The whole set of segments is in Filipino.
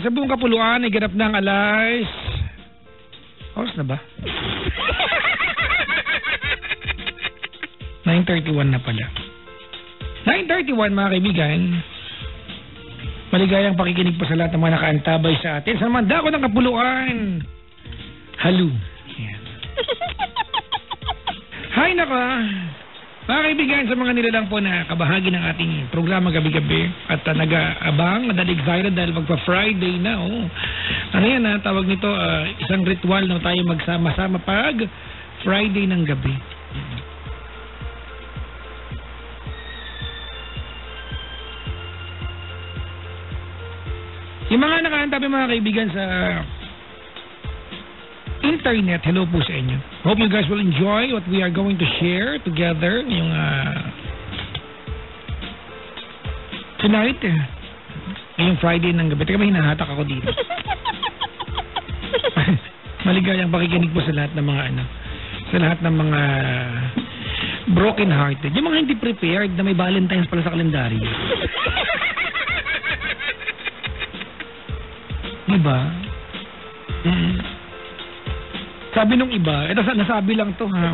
sa buong kapuluan ay ganap ng alas. Oras na ba? 9:31 na pala. 9:31 mga kaibigan. Maligayang pakikinig po sa lahat ng mga nakaantabay sa atin. Sa mandako ng kapuluan. Halo. Yan. Hi naka. Mga kaibigan, sa mga nilalang po na kabahagi ng ating programa gabi-gabi at nag-aabang, excited dahil magpa-Friday na. Oh. Ano yan tawag nito, isang ritual na tayo magsama-sama pag Friday ng gabi. Yung mga nakaantabi mga kaibigan sa internet, hello po sa inyo. Hope you guys will enjoy what we are going to share together yung tonight. Ngayong Friday ng gabi. Teka, may hinahatak ako dito. Maligayang pakikinig po sa lahat ng mga sa lahat ng mga broken hearted. Yung mga hindi prepared na may Valentine's pala sa kalendaryo. Diba? Sabi nung iba, ito nasabi lang to ha.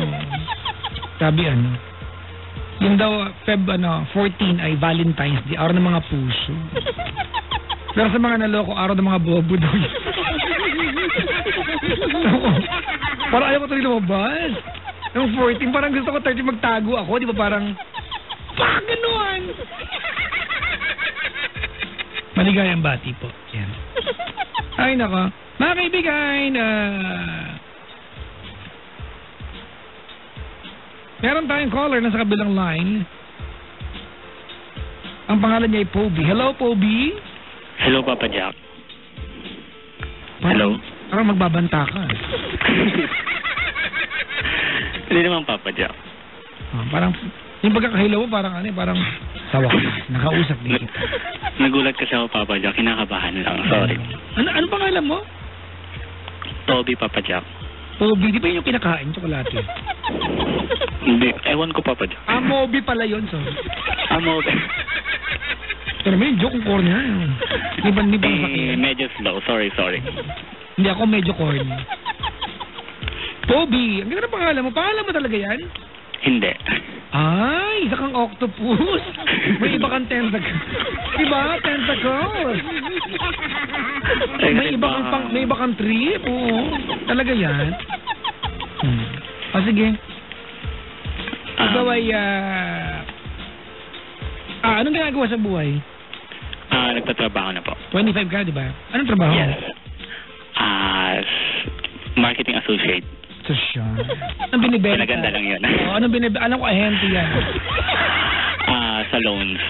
Sabi yung daw Feb 14 ay Valentine's Day, araw ng mga puso. Pero sa mga naloko, araw ng mga bobo daw. Parang ayaw ko ito lumabas. Yung 14, parang gusto ko 30 magtago ako, di ba parang ganoon. Maligayang bati po. Yan. Ay nako. Mga kaibigan, meron tayong caller na sa kabilang line. Ang pangalan niya ay Poby. Hello, Poby. Hello, Papa Jack. Hello. Parang magbabanta ka. Hindi naman, Papa Jack. Parang, yung pagkakahilaw mo, parang parang sawa ka. Nakausap din kita. Nagulat kasi ako, Papa Jack. Kinakabahan lang. Sorry. Ano pangalan mo? Toby, Papa Jack. Poby, di ba yung kinakain? Tsokolate. Hindi. Ewan ko, Papa Jack. Moby pala yun, sorry. Moby. Pero may joke ang corny. Di ba sakit? Medyo slow. Sorry. Hindi ako medyo corny. Poby, ang ganda ng pangalan mo. Pangalan mo talaga yan? Hindi. Ay, isa kang octopus. May iba kang tentacles. Diba? Tentacles. May iba kang trip. Oo. Talaga yan. Sige. Ikaw ay, anong ginagawa sa buhay? Nagtatrabaho na po. 25 ka, diba? Anong trabaho? Yes. Marketing associate. So, siya. Anong binibenta? Pinaganda lang yun. Anong binibenta? Alam ko, ahente yan. Sa loans.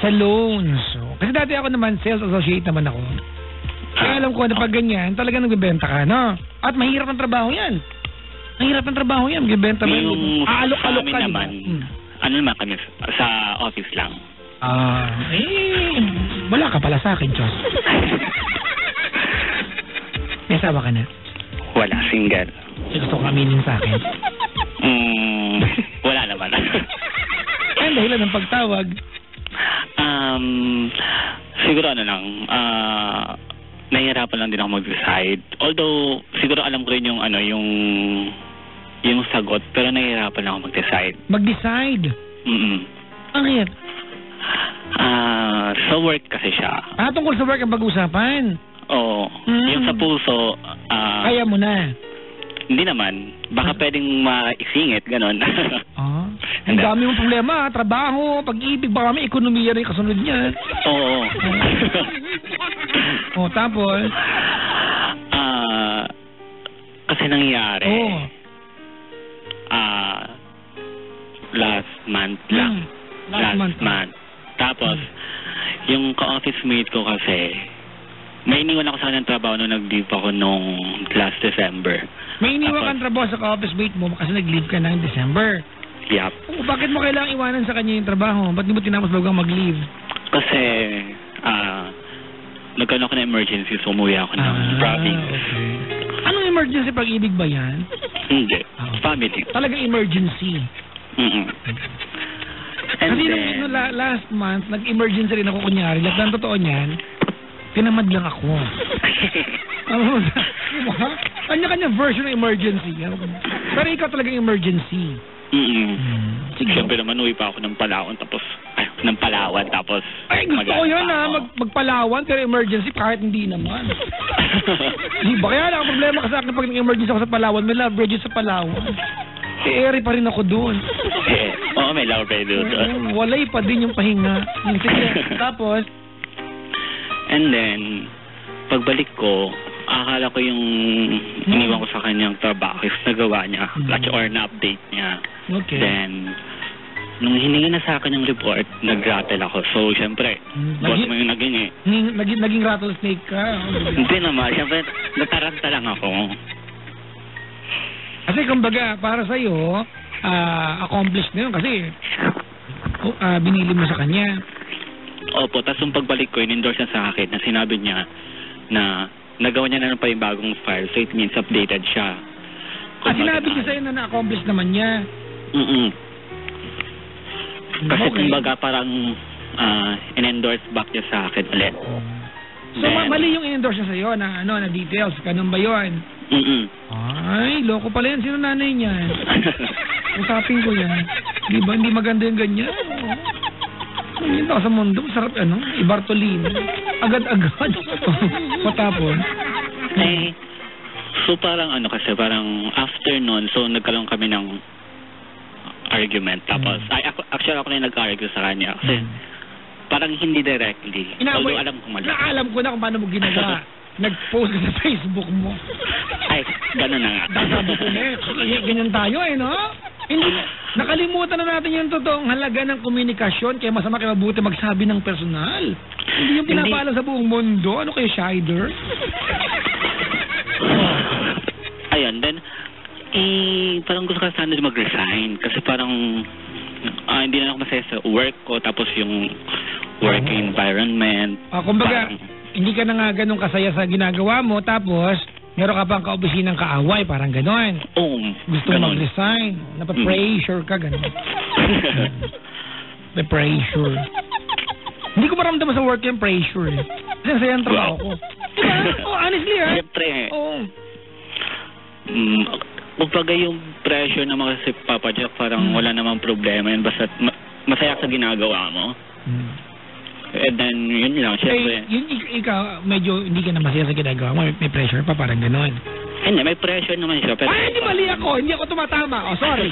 Sa loans. Kasi dati ako naman, sales associate naman ako. Kaya alam ko na pag ganyan, talagang nagbibenta ka, no? At mahirap ang trabaho yan. Magbibenta mo yan. Aalok-alok ka, naman. Ano naman kami? Sa office lang. Wala ka pala sa akin, Diyos. May asawa ka na? Wala, single. Gusto ko aminin sa akin? Wala naman. Ang dahilan ng pagtawag? Siguro nahihirapan lang din ako mag-decide. Although, siguro alam ko rin yung yung sagot, pero nahihirapan lang ako mag-decide. Mag-decide? Bakit? Sa work kasi siya. Tungkol sa work ang pag-usapan? Oo. Yung sa puso, kaya mo na? Hindi naman. Baka pwedeng maisingit, gano'n. Ang dami mong problema, trabaho, pag-ibig, baka may ekonomiya rin kasunod niya. Oo. Tapos? Kasi nangyari. Last month lang. Last month. Tapos, yung ka-office mate ko kasi, may iniwan ako sa kanyang trabaho nung nag-leave ako nung last December. May iniwan kang trabaho sa ka-office mate mo kasi nag-leave ka na in December? Yup. Bakit mo kailangang iwanan sa kanya yung trabaho? Ba't di mo tinapos bago kang mag-leave? Kasi, nagkaroon ako ng emergency, so umuwi ako ng province. Okay. Anong emergency? Pag-ibig ba yan? Hindi. Family. Talagang emergency? Kasi nung last month, nag-emergency rin ako kunyari. Lahat ng totoo niyan, tinamad lang ako. Kanya-kanya version ng emergency. Pero ikaw talagang emergency. Sige. Siyempre naman, uwi pa ako ng Palawan tapos Ay, gusto ko yan magpalawan pero emergency kahit hindi naman. Di ba? Kaya lang ang problema kasi akin pag nag-emergency ako sa Palawan, may love bridge sa Palawan. Eri pa rin ako doon. Oo, may love bridge doon. Walay pa din yung pahinga. Sige, tapos? And then, pagbalik ko, akala ko yung iniwan ko sa kanyang trabaho is nagawa niya or na-update niya. Okay. Then, nung hiningi na sa akin yung report, nag-rattle ako. So, syempre, boss mo yung naging Naging rattlesnake ka. Hindi naman. Syempre, nataranta lang ako. Kasi kumbaga, para sa'yo, accomplished na yun kasi binili mo sa kanya. Opo, tapos yung pagbalik ko, in-endorse niya sa akin na sinabi niya na nagawa niya na pa yung bagong file. So, it means updated siya. Sinabi niya sa'yo na na-accomplish naman niya. Kasi kumbaga parang in-endorse back niya sa akin ulit. So, mali yung in-endorse niya sa'yo na details. Ganun ba yun? Ay, loko pala yan. Sino nanay niya? Usapin ko yan. Di ba? Hindi maganda yung ganyan. Hindi sa mundo. Sarap Ibartolino. Agad-agad. Matapon. So parang kasi parang after nun, so nagkaroon kami ng argument. Tapos, actually ako na yung nag-argue sa kanya. Kasi parang hindi directly. Although alam ko mali. Alam ko na kung paano mo ginagawa. Nag-post ka sa Facebook mo. Ay, gano'n na nga. Sabi ko ganyan tayo no? Hindi, nakalimutan na natin yung totoong halaga ng komunikasyon kaya masama kayo mabuti magsabi ng personal. Hindi yung pinapaalam sa buong mundo. Ano kayo, Shider? Ayun, then, parang gusto ka sana mag-resign kasi parang hindi na ako masaya sa work ko tapos yung work environment. Kumbaga, hindi ka na nga ganun kasaya sa ginagawa mo tapos meron ka pang kaobisinang kaaway, parang gano'n. Gusto mo mag-resign. Napa-pressure ka, gano'n. Pressure. Hindi ko maramdaman sa work yung pressure. Kasi nasaya ang trabaho ko. Diba? Honestly, Siyempre. Kumbaga yung pressure naman kasi Papa Jack, parang wala namang problema yun. Basta masaya sa ginagawa mo. And then, yun lang, syempre. Ikaw, medyo hindi ka na masaya sa ginagawa mo. May pressure pa, parang gano'n. Hindi, may pressure naman siya. Pero hindi mali ako. Hindi ako tumatama. Sorry.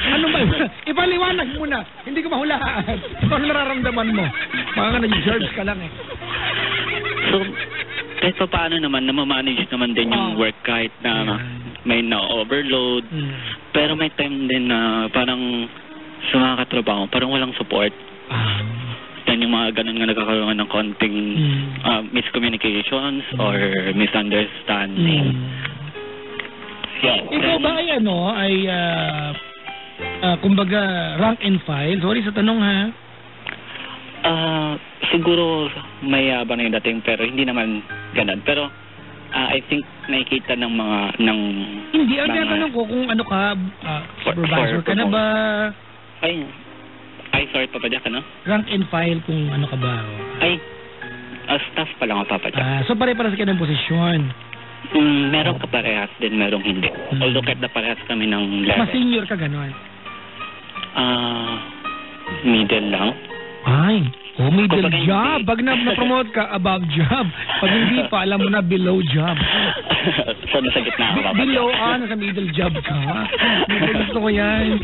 Ano ba? Ipaliwanag muna. Hindi ko mahulaan. Ano nararamdaman mo? Baka nag-jerks ka lang So, kahit pa paano naman, namamanage naman din yung work kahit na may na-overload. Pero may time din na parang sa mga katrabaho, parang walang support. Then yung mga ganun nga nagkakaroon ng konting miscommunications or misunderstanding. Ikaw ba ay kumbaga rank and file? Sorry sa tanong ha. Siguro may yabang na yung dating pero hindi naman ganun. Pero I think nakikita ng mga hindi, ang tinatanong ko kung ano ka, supervisor ka na ba? Ay, sorry, Papa Jack, ano? Rank and file kung ano ka ba? Ay, staff pa lang ako, Papa Jack. So pare-paras ka ng posisyon? Meron ka parehas din, merong hindi. Although kahit na parehas kami ng level. Mas senior ka gano'n? Middle lang. Ay, middle job. Pag na-promote ka, above job. Pag hindi pa, alam mo na, below job. So, nasa gitna ako, Papa Jack. Below, nasa middle job ka. Gusto ko yan.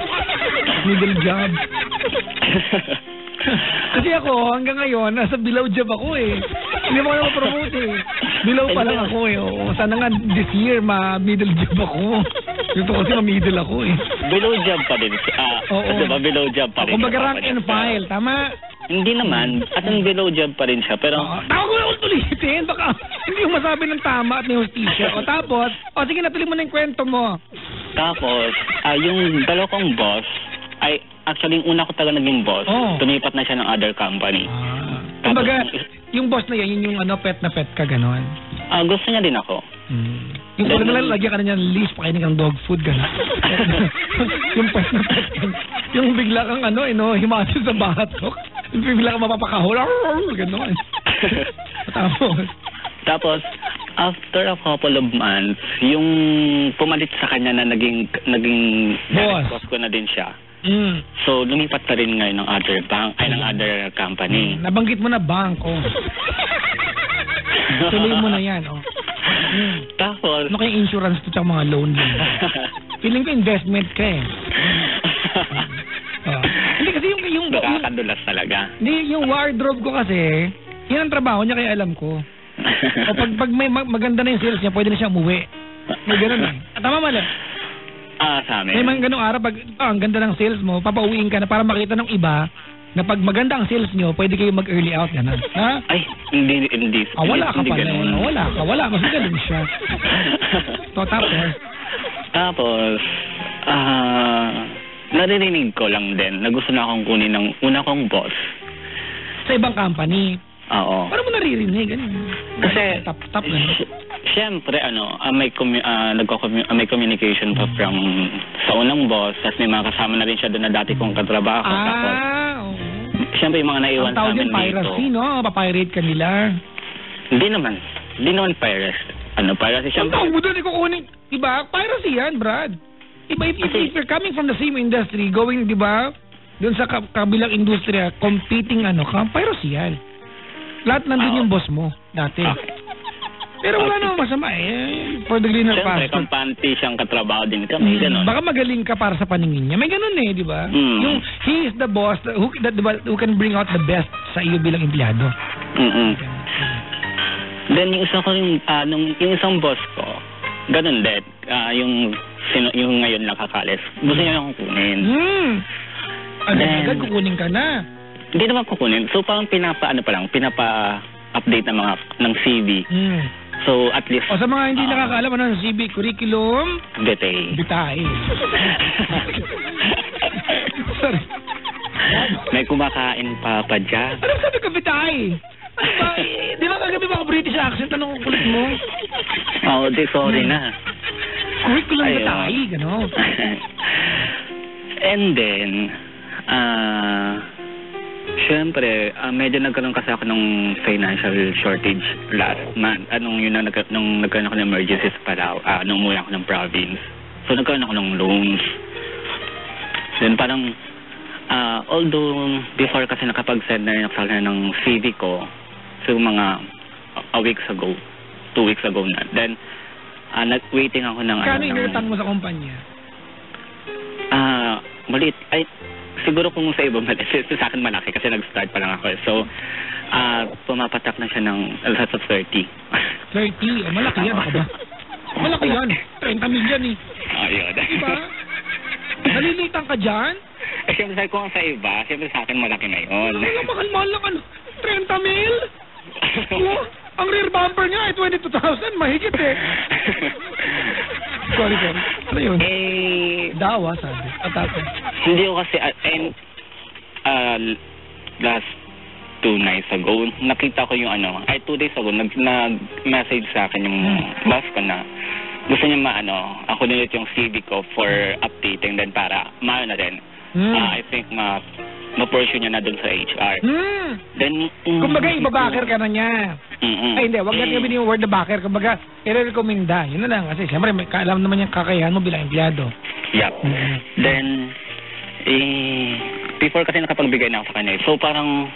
Middle job. Kasi ako, hanggang ngayon, nasa below job ako Hindi mo na ma-promote Below pa lang ako Sana nga this year, middle job ako. Ito kasi ma-middle ako Below job pa din. Diba, below job pa rin. Kumbaga rank and file, tama? Hindi naman. At ang below job pa rin siya. Pero tawag ko na ulit-ulitin. Baka hindi yung masabi ng tama at may hustisya. Tapos, sige, natuloy mo na yung kwento mo. Tapos, yung dalawa kong boss, ay actually yung una ko talaga naging boss. Tumipat na siya ng other company. Kumbaga, yung boss na yan, yung pet na pet ka, gano'n? Gusto niya din ako. Yung pala nalang lagyan ka na niyan list, pakainin kang dog food, gano'n. Yung pet na pet ka. Yung bigla kang himasin sa batok. Yung bigla kang mapapakahol. Gano'n. Tapos, after a couple of months, yung pumalit sa kanya na naging boss ko na din siya. So, lumipat ka rin ngayon ng other bank, ng other company. Nabanggit mo na bank, Tuloy mo na yan, Tapos, ano kayong insurance to tsaka mga loan din? Feeling ko investment ka Hindi kasi yung nakakadulas talaga. Hindi, yung wardrobe ko kasi, yan ang trabaho niya kaya alam ko. O pag may maganda na yung sales niya, pwede na siya umuwi. May ganun Tama mali? Sa amin. May mga ganung araw, pag ang ganda ng sales mo, papauwiin ka na para makita ng iba na pag maganda ang sales nyo, pwede kayo mag-early out ganun. Ha? Ay, hindi. Wala ka pala. Wala. Mas ganun siya. Tapos, narinig ko lang din na gusto na akong kunin ng una kong boss. Sa ibang company? Oo. Paano mo naririnig? Kasi, top ganun. Siyempre, may communication pa from sa unang boss, tapos may mga kasama na rin siya doon na dati kong katrabaho. Tapos, siyempre, yung mga naiwan sa amin dito. Ang piracy, no? Papirate ka nila. Hindi naman piracy. Piracy siyempre. Ang tawag mo doon, ikukunin. Diba? Piracy yan, Brad. Iba, if you're coming from the same industry, going, diba, doon sa kabilang industriya, competing, piracy yan. Lahat nandun yung boss mo, dati. Pero wala namang masama for the greener pasture. Siyempre, kampante siyang katrabaho din kami, gano'n. Baka magaling ka para sa paningin niya. May gano'n di ba? Yung he is the boss who can bring out the best sa iyo bilang empleyado. Then yung isang boss ko, gano'n din. Yung ngayon nakakalis. Gusto niya akong kunin. Agad kukunin ka na. Hindi naman kukunin. So parang pinapa-update ng CV. So, at least... sa mga hindi nakakaalam, ng CV? Curriculum? Vitae. Sorry. May kumakain pa dyan. Anong sabi ko, Vitae? Di ba kagabi ba British accent? Anong kulit mo? Sorry na. Curriculum Vitae, gano'n. And then, siyempre, medyo nagkaroon kasi ako ng financial shortage last month. Nung nagkaroon ako ng emergencies nung umuwi ako ng province. So, nagkaroon ako ng loans. Then, parang, although before kasi nakapag-send na rin ako ng CV ko, so mga 2 weeks ago na. Then, nag-waiting ako ng... Kano inutang mo sa kumpanya? Maliit. Siguro kung sa iba maliit. Sa akin malaki kasi nag-start pa lang ako. So, pumapatak na siya ng lots of 30. 30? Malaki yan. Malaki yan. 30 million Ayun. Diba? Nalilitan ka dyan? Siyempre kung sa iba, siyempre sa akin malaki na yun. Mahal lang 30 mil? Ang rear bumper niya ay 22,000. Mahigit Sorry. Ano yun? Dawa, sabi. Hindi ko kasi, last 2 nights ago, nakita ko yung 2 days ago, nag-message sa akin yung boss ko na gusto niya ako nilit yung CV ko for updating din para na rin. I think ma-pursue niya na dun sa HR. Then, kumbaga, ibabacker ka na niya. Ay, hindi. Wag natin gawin yung word na backer. Kumbaga, i-recommenda. Yun na lang. Kasi, siyempre, alam naman yung kakayahan mo bilang empleyado. Yep. Then, before kasi nakapagbigay na ako sa kanya. So, parang,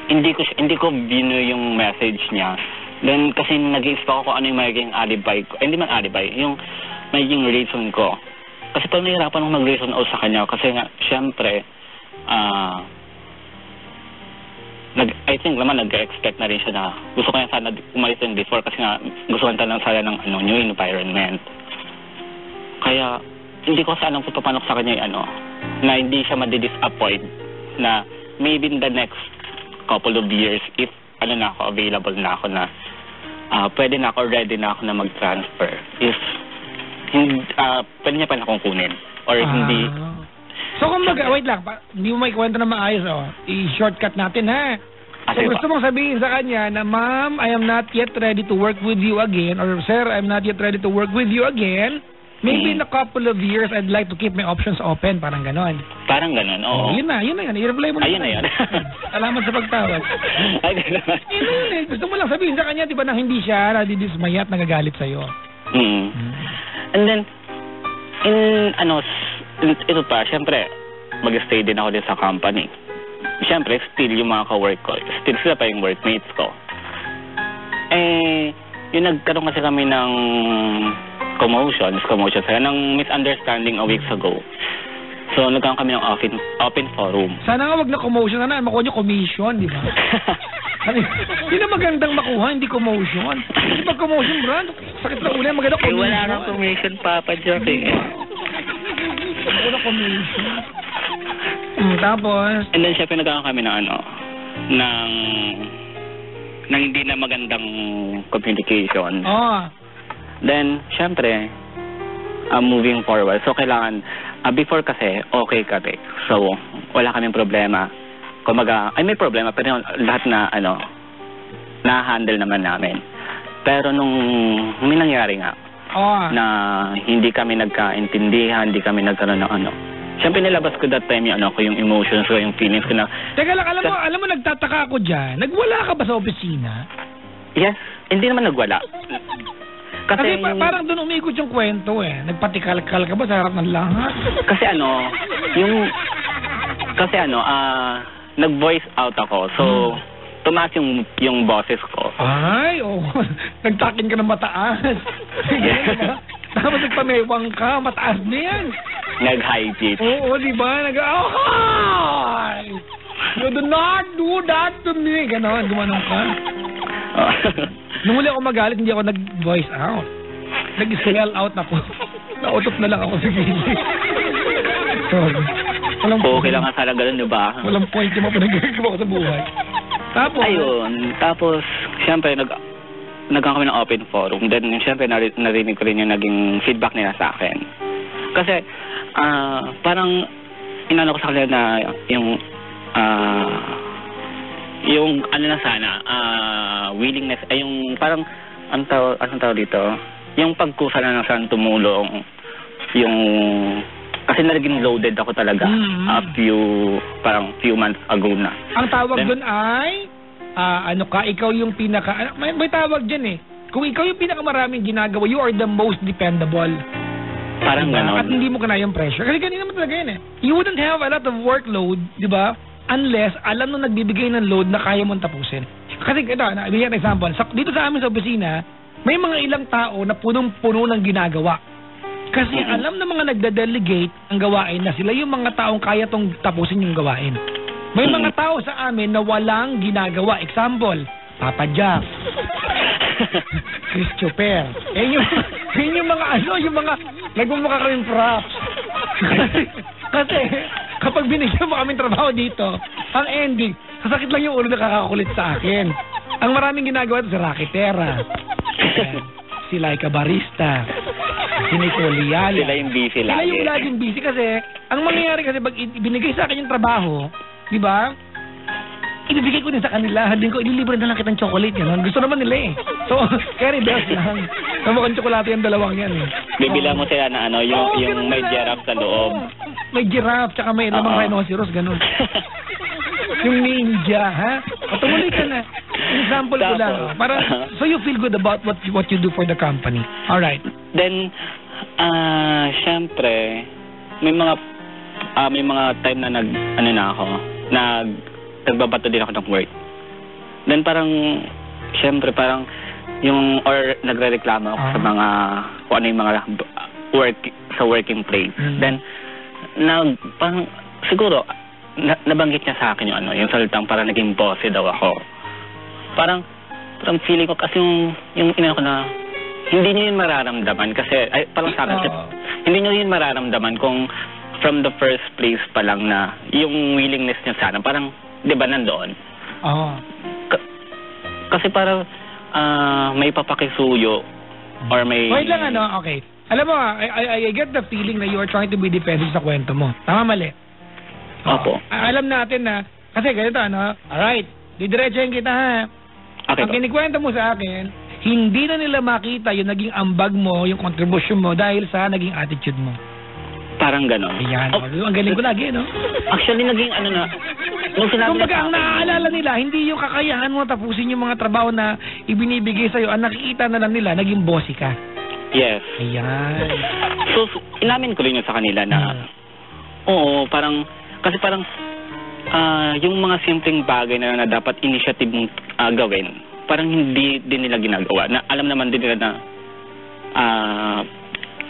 hindi ko bino yung message niya. Then, kasi nag-i-isip ako kung ano yung magiging alibi ko. Hindi man alibi. Yung magiging reason ko. Kasi parang nahihirapan akong mag-reason out sa kanya. Kasi nga, syempre, I think naman nag-expect na rin siya na gusto ko yan sana umalis din before kasi nga gusto ko lang sana ng new environment. Kaya hindi ko sana papanok sa kanya na hindi siya madi-disappoint na maybe in the next couple of years if available na ako na pwede na ako, ready na ako na mag-transfer. If pwede niya pa na akong kunin or hindi. So wait lang, hindi mo maikwento na maayos i-shortcut natin So gusto mong sabihin sa kanya na ma'am, I am not yet ready to work with you again or sir, I am not yet ready to work with you again Maybe in a couple of years, I'd like to keep my options open. Parang ganon. Parang ganon, oo. Yun na. I-reply mo na. Ayun na yun. Salamat sa pagtawag. Ay, ganon. Yun eh. Gusto mo lang sabihin sa kanya, di ba, na hindi siya nadidismaya at nagagalit sa'yo. And then, ito pa, syempre, mag-stay din ako din sa company. Syempre, still yung mga ka-work ko. Still sila pa yung workmates ko. Yung nagkaroon kasi kami ng commotion, ng misunderstanding a weeks ago. So, nagkaroon kami ng open forum. Sana nga wag na commotion, sana makuha nyo commission, di ba? Yun ang magandang makuha, hindi commotion. Kasi pag commotion, brand, sakit na ulan, maganda commission. Wala nang commission, Papa Jack, Wala commission. Tapos? And then, syempre, nagkaroon kami ng ng hindi na magandang communication. Then, syempre, moving forward. So, kailangan, before kasi, okay kami. So, wala kaming problema. Kumaga, may problema, pero lahat na, na-handle naman namin. Pero nung may nangyari nga, na hindi kami nagkaintindihan, hindi kami nagkaroon ng Siyempre, nilabas ko that time yung emotions ko, yung feelings ko na... Teka lang, alam mo, nagtataka ako dyan. Nagwala ka ba sa opisina? Yes, hindi naman nagwala. Kasi parang doon umikot yung kwento eh. Nagpatikal-kal ka ba sa harap ng lahat? Kasi nag-voice out ako. So, tumaas yung boses ko. Ay, nagtakin ka ng mataas. Tapos nagpamewang ka, mataas na yan. Nag-high pitch. Oo, di ba? You do not do that to me. Ganon, gumanon ka. Nung huli ako magalit, hindi ako nag-voice out. Nag-spell out ako. Nautop na lang ako sa gilid. Sorry. Okay lang nga sana ganun, di ba? Walang point yung mga pinagagawa ko sa buhay. Tapos? Ayun. Tapos, syempre, nagkaroon kami ng open forum. Then, syempre, narinig ko rin yung naging feedback nila sa akin. Kasi, parang, inano ko sa kanila na yung na sana, willingness, yung parang, anong tawag dito? Yung pagkusa na sana tumulong, kasi naging loaded ako talaga few months ago na. Ang tawag doon ay, ikaw yung may tawag dyan eh. Kung ikaw yung pinakamaraming ginagawa, you are the most dependable. Parang ganon. At hindi mo kanayang pressure. Kasi ganyan naman talaga yun eh. You wouldn't have a lot of workload, di ba? Unless alam nung nagbibigay ng load na kaya mong tapusin. Kasi ito, bigyan ng example. Dito sa amin sa opisina, may mga ilang tao na punong-puno ng ginagawa. Kasi alam na mga nagde-delegate ang gawain na sila yung mga taong kaya tong tapusin yung gawain. May mga tao sa amin na walang ginagawa. Example, Papa Jack, Chris Chopper. Yung mga yung mga nagmumukha kaming props. Kasi kapag binigyan mo kaming trabaho dito, ang ending, sasakit lang yung ulo na kakakulit sa akin. Ang maraming ginagawa ito si Rakitera, si Laika Barista, si Nicole Yala. Sila yung busy lagi. Sila yung laging busy kasi, ang mangyayari kasi pag binigay sa akin yung trabaho, di ba? Ibibigay ko din sa kanila. Hadin ko, ililibre na lang kitang chocolate. Yan. Gusto naman nila eh. So, carry bells lang. Kamukhang tsokolate yung dalawang yan eh. Bibila mo sila na yung may giraffe sa loob. May giraffe, tsaka may lamang rhinoceros, ganun. Yung ninja, ha? O, tumuloy ka na. Example ko lang. So you feel good about what you do for the company. Alright. Then, syempre, may mga time na nagbabato din ako ng work. Then parang, syempre parang, nagre-reklamo ako sa mga, kung ano yung mga sa working place. Then, parang, siguro, nabanggit niya sa akin yung salitang parang naging bossy daw ako. Parang feeling ko kasi yung ina ko na, hindi niyo yun mararamdaman kasi, parang sa akin, hindi niyo yun mararamdaman kung from the first place pa lang na yung willingness niya sana, parang, di ba nandoon? Kasi parang may papakisuyo or may... Wait lang okay. Alam mo, I get the feeling na you are trying to be defensive sa kwento mo. Tama, mali? Opo. Alam natin na, kasi ganito, alright, didiretsahin kita ha. Okay, ang kinikwento mo sa akin, hindi na nila makita yung naging ambag mo, yung contribution mo dahil sa naging attitude mo. Parang gano'n. Ayan. Ang galing ko lagi, no? Actually, naging ano na, nung sinabi kumbaga, ang naaalala nila, hindi yung kakayahan mo tapusin yung mga trabaho na ibinibigay sa'yo. Ang nakikita na lang nila, naging bossy ka. Yes. Ayan. So, inamin ko rin yun sa kanila na, oo, parang, kasi parang, yung mga simpleng bagay na dapat initiative mong gawin, parang hindi din nila ginagawa. Na, alam naman din nila na,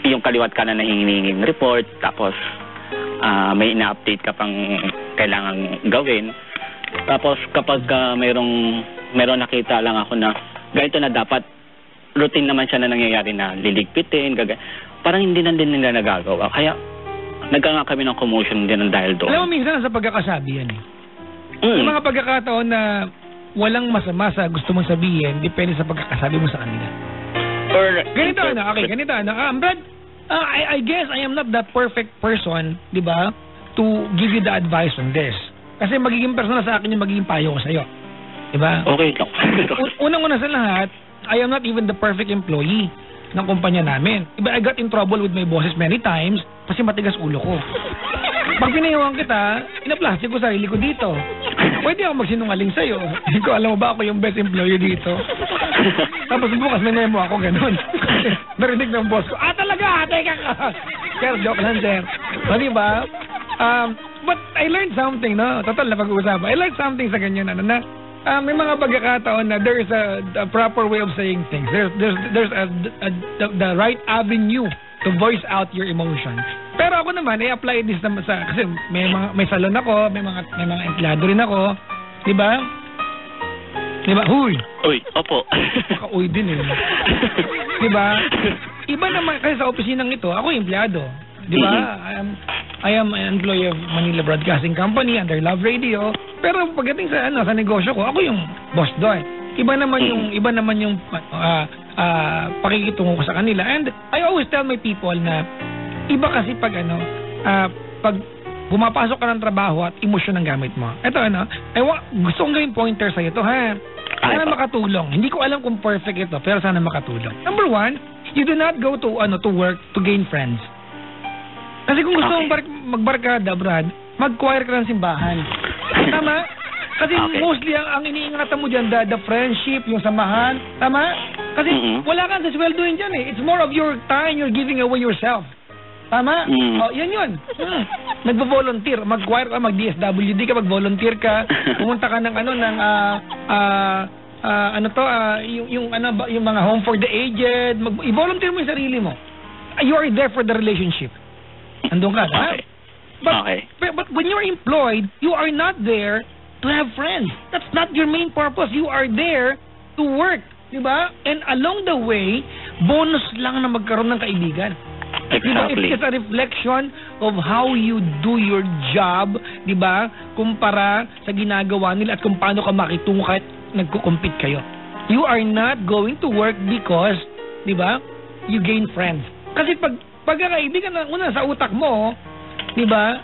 yung kaliwat ka na nahihinging report, tapos may ina-update ka pang kailangan gawin. Tapos kapag meron nakita lang ako na ganito na dapat, routine naman siya na nangyayari na liligpitin, parang hindi na din nila nagagawa. Kaya nagkanga kami ng commotion din dahil doon. Alam mo, minsan sa pagkakasabi yan eh. Sa mga pagkakataon na walang masama sa gusto mong sabihin, depende sa pagkakasabi mo sa kanila. Ganito na, okay, ganito na. Brad, I guess I am not that perfect person, di ba, to give you the advice on this. Kasi magiging personal sa akin yung magiging payo ko sa'yo. Di ba? Okay lang. Unang-una sa lahat, I am not even the perfect employee ng kumpanya namin. Diba, I got in trouble with my bosses many times kasi matigas ulo ko. Pag pinayawan kita, inaplastic ko sarili ko dito. Pwede ako magsinungaling sa'yo. Hindi ko alam mo ba ako yung best employee dito. Tapos bukas may memo ako ganun. Narinig ng boss ko, talaga, teka ka. Sir, joke lang, sir. O, diba? But I learned something, no? Total na pag-uusapan. I learned something sa ganyan, ano na, may mga pagkakataon na there's a proper way of saying things. There's the right avenue to voice out your emotions. Pero ako naman, I-apply this naman kasi may salon ako, may mga empleyado rin ako, 'di ba? 'Di ba? Huy. Uy, opo. Uy din eh. 'Di ba? Iba naman kasi sa opisinang ito, ako yung empleyado, 'di ba? I am an employee of Manila Broadcasting Company under Love Radio. Pero pagdating sa sa negosyo ko, ako yung boss doon. Iba naman yung pakikitungo ko sa kanila. And I always tell my people na iba kasi pag pag pumapasok ka ng trabaho at emosyon ang gamit mo. Ito gusto kong gawin pointer sa ito, ha. Sana makatulong. Hindi ko alam kung perfect ito, pero sana makatulong. Number one, you do not go to work to gain friends. Kasi kung gusto mong magbarkada, Brad, mag-choir ka ng simbahan. Tama? Kasi mostly ang iniingatan mo dyan, the friendship, yung samahan. Tama? Kasi wala kang sasweldoin dyan eh. It's more of your time, you're giving away yourself. Tama? Yan yun. Nagvo-volunteer. Mag-choir ka, mag-DSWD ka, mag-volunteer ka. Pumunta ka ng yung mga home for the aged. I-volunteer mo yung sarili mo. You are there for the relationship. Andun ka, ha? But when you're employed, you are not there to have friends. That's not your main purpose. You are there to work, di ba? And along the way, bonus lang na magkaroon ng kaibigan. Exactly. Diba? It's a reflection of how you do your job, di ba? Kumpara sa ginagawa nila at kung paano ka makitungo kahit nagko-compete kayo. You are not going to work because, di ba, you gain friends. Kasi pagkakaibigan na una sa utak mo, di ba,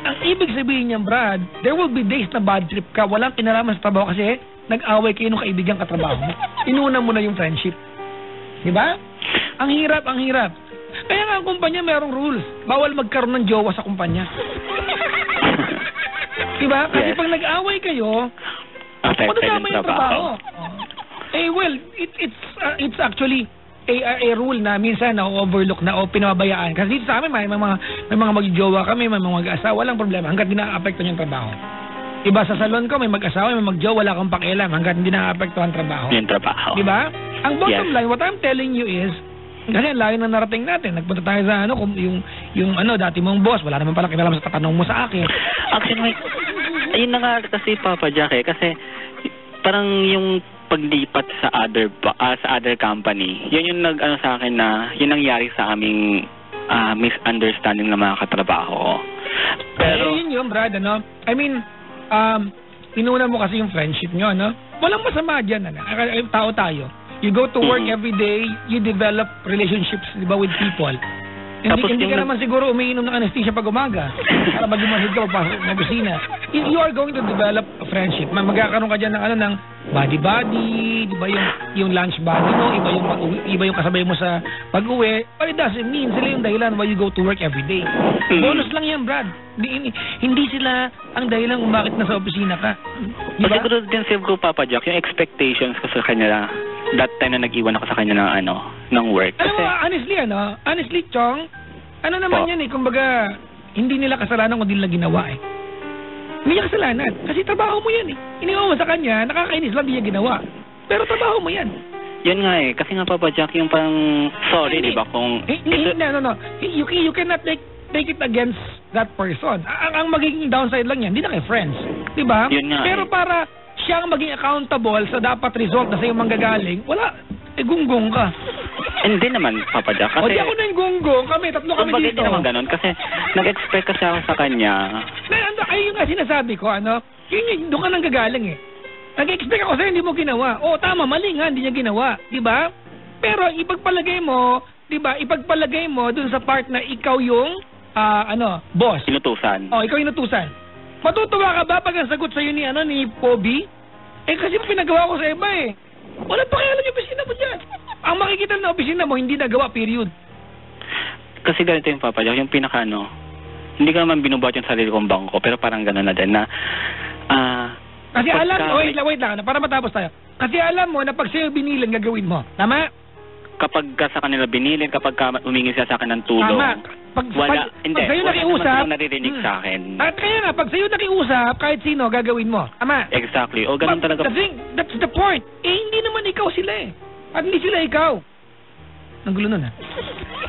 ang ibig sabihin niyan, Brad, there will be days na bad trip ka, walang kinalaman sa trabaho kasi nag-away kayo ng kaibigan katrabaho mo. Inuna mo na yung friendship. Di ba? Ang hirap, ang hirap. Kaya nga ang kumpanya mayroong rules. Bawal magkaroon ng jowa sa kumpanya. Di ba? Kasi pag nag-away kayo, madadama yung trabaho. Well, it's actually a rule na minsan na-overlook na o pinababayaan. Kasi dito sa amin may mga magjowa kami, may mga mag-asawa, walang problema hangga't hindi na-apektuhan yung trabaho. Iba sa salon ko, may mag-asawa, may magjowa, wala kang pakialam hangga't hindi na-apektuhan ang trabaho. Yung trabaho. Di ba? Ang bottom line, what I'm telling you is, kasi layo na narating natin. Nagpunta tayo sa yung dati mong boss, wala naman pala kinalaman sa tatanong mo sa akin. Actually, ayun na nga kasi Papa Jack kasi parang yung paglipat sa other company, yun yung sa akin na yun nangyari sa aming misunderstanding ng mga katrabaho ko. Pero yun Brad, I mean, inuna mo kasi yung friendship nyo, walang masama dyan, tao tayo. You go to work every day, you develop relationships, di ba, with people. Hindi ka naman siguro umiinom ng anesthesia pag umaga para mag-imanhid ka pagpasok ng opisina. You are going to develop a friendship. Magkakaroon ka dyan ng buddy-buddy, di ba yung lunch buddy mo, iba yung kasabay mo sa pag-uwi. But it doesn't mean sila yung dahilan why you go to work every day. Bonus lang yan, Brad. Hindi sila ang dahilan kung bakit nasa opisina ka. Diba? Siguro din siguro, Papa Jack, yung expectations ko sa kanya that time na nag-iwan ako sa kanya ng work. Alam mo, honestly, Chong, ano naman yan kumbaga, hindi nila kasalanan kung di nila ginawa Hindi niya kasalanan. Kasi trabaho mo yan Iniwan mo sa kanya, nakakainis lang di niya ginawa. Pero trabaho mo yan. Yan nga kasi nga Papa Jack, yung parang sorry, di ba, kung... No. You cannot take it against that person. Ang magiging downside lang yan, hindi na kayo friends. Di ba? Yun nga Pero para siyang maging accountable sa dapat result na sa'yo manggagaling, wala, gunggong ka. Hindi naman, Papa Jack. Kasi... O di ako na yung gunggong, tatlo kami dito. Hindi naman ganun, kasi nag-expect kasi ako sa kanya. Ayun yung nga sinasabi ko, doon ka nang gagaling Nag-expect ako sa'yo, hindi mo ginawa. Tama, mali nga, hindi niya ginawa. Di ba? Pero ipagpalagay mo, di ba, dun sa part na ikaw yung, boss. Inutusan. Ikaw yung inutusan. Matutuwa ka ba pag ang sagot sa'yo ni Poby? Kasi pinagawa ko sa iba Wala pa kaya yung opisina mo dyan. Ang makikita na opisina mo, hindi nagawa, period. Kasi ganito yung Papa Jack, yung pinaka hindi ka naman binubuhat yung sarili kong bangko, pero parang gano'n na din na, kasi alam, wait lang, para matapos tayo. Kasi alam mo na pag sa'yo binilin, gagawin mo. Tama? Kapag ka sa kanila binilin, kapag ka humingi siya sa akin ng tulong. Tama. Pag sa'yo nakiusap, naririnig sa akin. At kaya nga, pag sa'yo nakiusap, kahit sino, gagawin mo. Tama? Exactly. O, ganun talaga. That's the point. Hindi naman ikaw sila At hindi sila ikaw. Nanggulo nun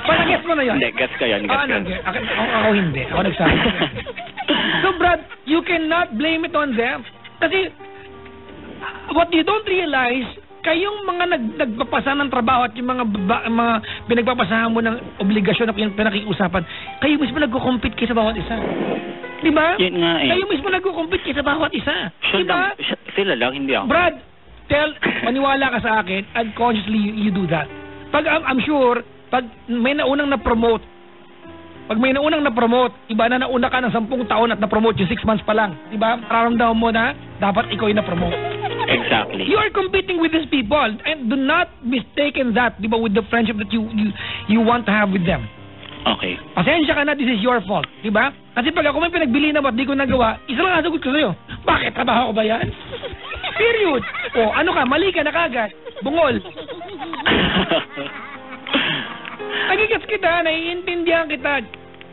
Parang guess mo na yun. Hindi, guess ko yun. Ako hindi. Ako nagsabi. So, Brad, you cannot blame it on them. Kasi, what you don't realize, kayong mga nagpapasa ng trabaho at yung mga pinagpapasahan mo ng obligasyon na pinakiusapan, kayo mismo nagko-compete kayo sa bawat isa. Di ba? Yan nga Kayo mismo nagko-compete kayo sa bawat isa. Di ba? Sila lang, hindi ako. Brad, maniwala ka sa akin, unconsciously you do that. Pag I'm sure, pag may naunang na-promote, iba na nauna ka ng 10 taon at na-promote yung 6 months pa lang. Diba? Nararamdaman mo na dapat ikaw yung na-promote. Exactly. You are competing with these people and do not mistaken that, diba, with the friendship that you want to have with them. Okay. Pasensya ka na, this is your fault. Diba? Kasi pag ako may pinagbili na ba't di ko nagawa, isa lang nasagot ko sa'yo. Bakit? Trabaho ko ba yan? Period. Ano ka? Mali ka na kagad. Bungol. Nagigets kita, naiintindihan kita.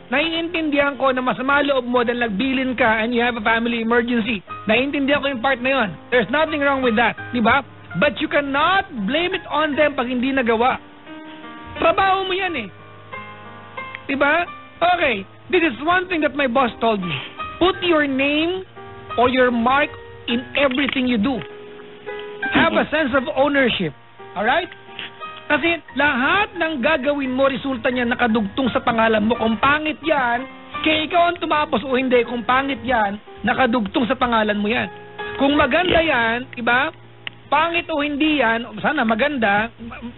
Naiintindihan ko na masama loob mo dahil nagbilin ka and you have a family emergency. Naiintindihan ko yung part na yon. There's nothing wrong with that. Diba? But you cannot blame it on them pag hindi nagawa. Trabaho mo yan Diba? Okay. This is one thing that my boss told me. Put your name or your mark in everything you do. Have a sense of ownership. Alright? Kasi lahat ng gagawin mo, resulta niya nakadugtong sa pangalan mo. Kung pangit yan, kaya ikaw ang tumapos o hindi. Kung pangit yan, nakadugtong sa pangalan mo yan. Kung maganda yan, diba? Pangit o hindi yan, sana maganda,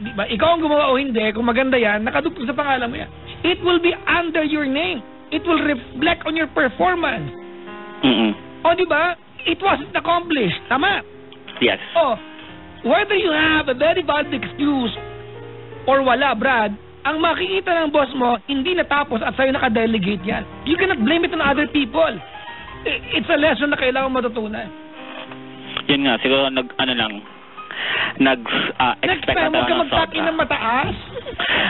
diba? Ikaw ang gumawa o hindi, kung maganda yan, nakadugtong sa pangalan mo yan. It will be under your name. It will reflect on your performance. O diba? It wasn't accomplished. Tama? Yes. Whether you have a very valid excuse or wala, Brad, ang makikita ng boss mo, hindi natapos at sa'yo nakadelegate yan. You cannot blame it on other people. It's a lesson na kailangan matutunan. Yun nga, siguro expect na huwag ka magtaki ng mataas.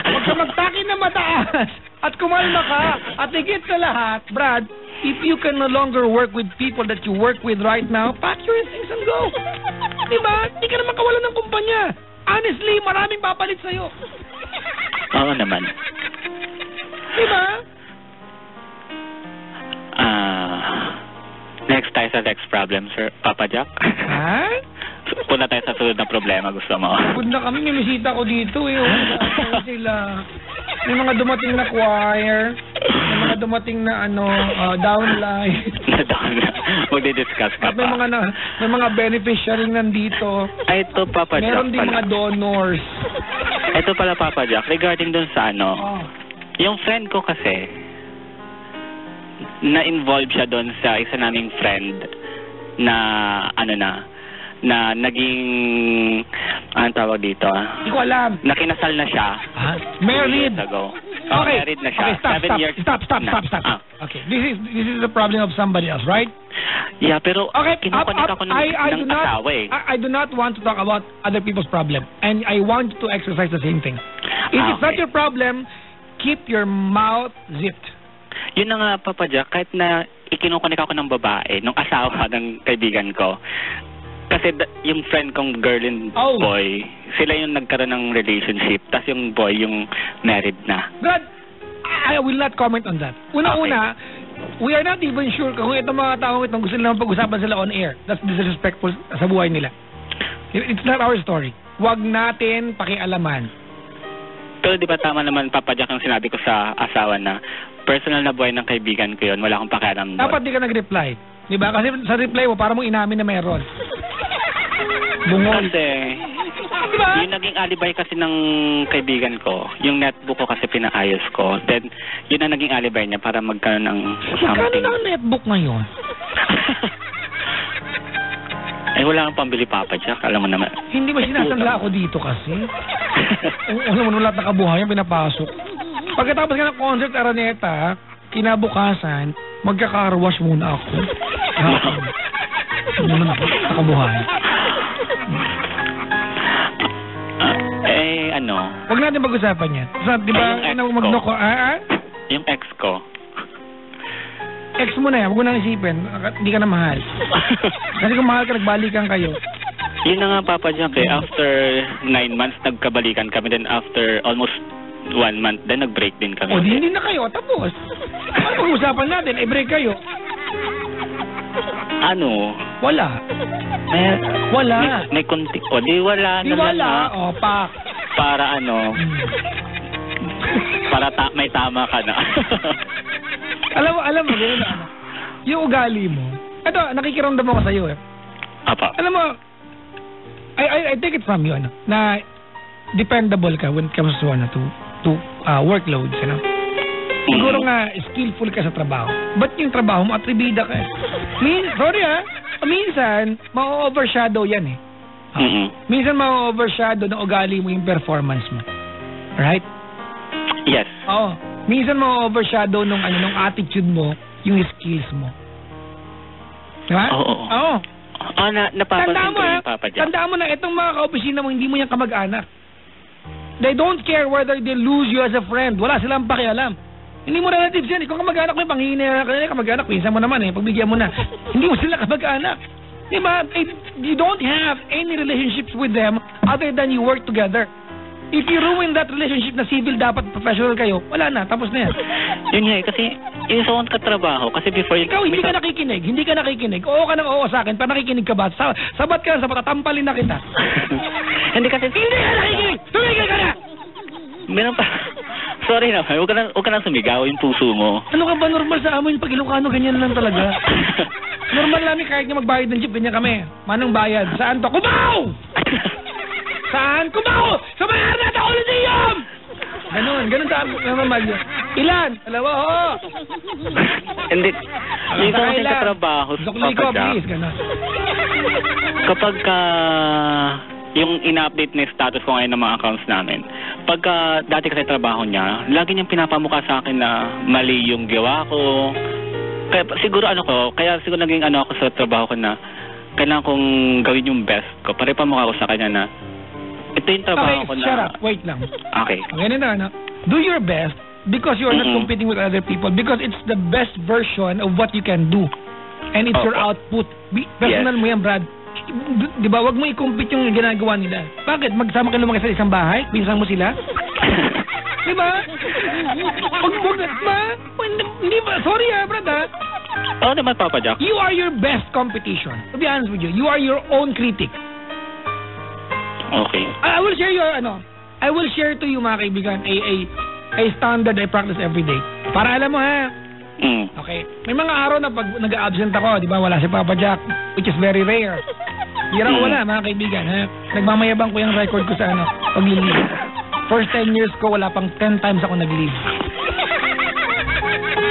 Huwag ka magtaki ng mataas. At kumalma ka. At higit sa lahat, Brad, if you can no longer work with people that you work with right now, pack your things and go. Diba? Hindi ka naman kawalan ng kumpanya. Honestly, maraming papalit sa'yo. Oo naman. Diba? Next tayo sa next problem, Sir Papa Jack. Ha? Punta tayo sa sunod na problema, gusto mo. Pagod na kami, may bisita ko dito sila. May mga dumating na choir, may mga dumating na downline. Magdi-discuss ka at may mga beneficiary nandito. Ito, Papa Jack. Meron din mga donors. Ito pala, Papa Jack, regarding dun sa Yung friend ko kasi, na-involve siya doon sa isa naming friend na, na naging, anong tawag dito Hindi ko alam. Nakinasal na siya. Married. 2 years ago. Okay. Married na siya. Okay, 7 years stop. na. Okay, this is the problem of somebody else, right? Yeah, pero Okay, kinukunik ako ng asawa eh. I do not want to talk about other people's problem, and I want you to exercise the same thing. If it's not your problem, keep your mouth zipped. Yun na nga, Papa Jack, kahit na ikinukunik ako ng babae, nung asawa ng kaibigan ko, kasi yung friend kong girl and boy, sila yung nagkaroon ng relationship, tas yung boy yung married na. Brad, I will not comment on that. Una-una, we are not even sure kung itong mga taong itong gusto nilang pag-usapan sila on air. That's disrespectful sa buhay nila. It's not our story. Huwag natin pakialaman. Pero di ba tama naman, Papa Jack, ang sinabi ko sa asawa na personal na buhay ng kaibigan ko yun, wala akong pakialam doon. Dapat di ka nag-reply. Di ba? Kasi sa reply mo, parang mong inamin na meron. Bungol. Kasi, diba? yung naging alibay kasi ng kaibigan ko, yung netbook ko kasi pinakayos ko. Then, yun ang naging alibay niya para magkaroon ng Magkano something. na ang netbook ngayon? Wala kang pambili, Papa Jack. Alam mo naman. Hindi ba sinasangla ako dito kasi? Alam mo, lahat nakabuhayan, pinapasok. Pagkatapos ka ng concert, Araneta, kinabukasan, magka-car wash muna ako. Hindi naman ako nakabuhayan. Huwag natin pag-usapan yan. So, di ba, magnoko, Yung ex ko. Ex mo na yan, huwag mo nang isipin. Hindi ka na mahal. Kasi kung mahal ka, nagbalikan kayo. Yun na nga, Papa Jack, eh. After 9 months, nagkabalikan kami. Then after almost 1 month, then nag-break din kami. O, hindi na kayo. Tapos, ano pag-usapan natin? Break kayo. Ano? Wala. Wala. May konti. O, di wala. Di wala. O, pa. Para para may tama ka na. alam mo, gano'n na yung ugali mo. Ito, nakikiramdam ako sa'yo eh. Apa. Alam mo, I take it from you, na dependable ka when it comes to workloads, Siguro nga, skillful ka sa trabaho. Ba't yung trabaho mo, atribida ka eh? Minsan, ma-overshadow yan eh. Minsan ma-overshadow ng ugali mo yung performance mo. Right? Yes. Oo. Minsan ma-overshadow nung attitude mo, yung skills mo. Diba? Oo. Napapansin ko yung Papa Jack. Tandaan mo na, itong mga kaopisina mo, hindi mo yung kamag-anak. They don't care whether they lose you as a friend. Wala silang pakialam. Hindi mo relatives yan. Kung kamag-anak mo, panghihina ka nila, kamag-anak, pinsan mo naman pagbigyan mo na. Hindi mo sila kamag-anak. Diba? You don't have any relationships with them other than you work together. If you ruin that relationship na civil, dapat professional kayo, wala na, tapos na yan. Yun nga kasi yung sa ka trabaho, kasi before ikaw, hindi ka nakikinig. Oo ka nang oo sa akin, pa nakikinig ka ba? Sabat ka lang, tampalin na kita. Hindi kasi... Hindi ka nakikinig! Tumigil ka na! Meron pa... Sorry na, huwag ka na sumigaw yung puso mo. Ano ka ba normal sa amin? Pag Ilocano, ganyan lang talaga. Normal namin kahit nga magbayad ng jeep, ganyan kami. Manong bayad? Saan to? Kumaw! Saan? Kumaw! Sa may Arnata Coliseum! Ganun sa normal yun. Ilan? 2, ho! Hindi. Yung sa trabaho, Zokliko, please. Ganun. Kapag yung ina-update na status ko ngayon ng mga accounts namin, pagka dati kasi trabaho niya, lagi niyang pinapamukha sa akin na mali yung gawa ko. Kaya siguro kaya siguro naging ako sa trabaho ko na kailangan kong gawin yung best ko. Para ipamukha ko sa kanya na ito yung trabaho ko na... Shut up. Wait lang. Okay. Ganun na, do your best because you are not competing with other people, because it's the best version of what you can do. And it's your output. Personal mo yan, Brad. Di ba, wag mo i-compete yung ginagawa nila. Bakit? Magsama kayo lumaki sa isang bahay? Pinsan mo sila? Di ba? Hindi ba? Sorry Brad Oo naman, Papa Jack. You are your best competition. To be honest with you, you are your own critic. Okay. I will share to you, mga kaibigan, a standard I practice every day. Para alam mo Okay. May mga araw na pag nag-absent ako, di ba, wala si Papa Jack, which is very rare. Hirang wala, mga kaibigan. Nagmamayabang ko yung record ko sa pag-leave. First 10 years ko, wala pang 10 times ako nag-leave.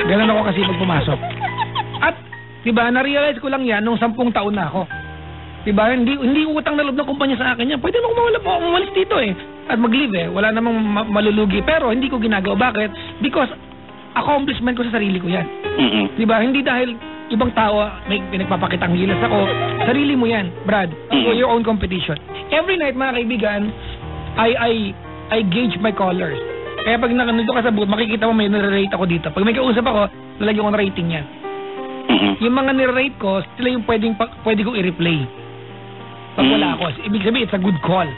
Ganun ako kasi pag pumasok. At, diba, na-realize ko lang yan nung 10 taon na ako. Diba, hindi utang na loob ng kumpanya sa akin yan. Pwede na umalis dito eh. At mag-leave eh. Wala namang malulugi. Pero hindi ko ginagawa. Bakit? Because accomplishment ko sa sarili ko yan. Diba, hindi dahil ibang tao may pinagpapakitang gilas ako. Sarili mo yan, Brad. Your own competition. Every night, mga kaibigan, I gauge my colors. Kaya pag nandito ka sa booth, makikita mo may nire-rate ako dito. Pag may kausap ako, lalagyan ko ng rating yan. Yung mga nire-rate ko, sila yung pwede kong i-replay. Pag wala ako, ibig sabihin, it's a good call.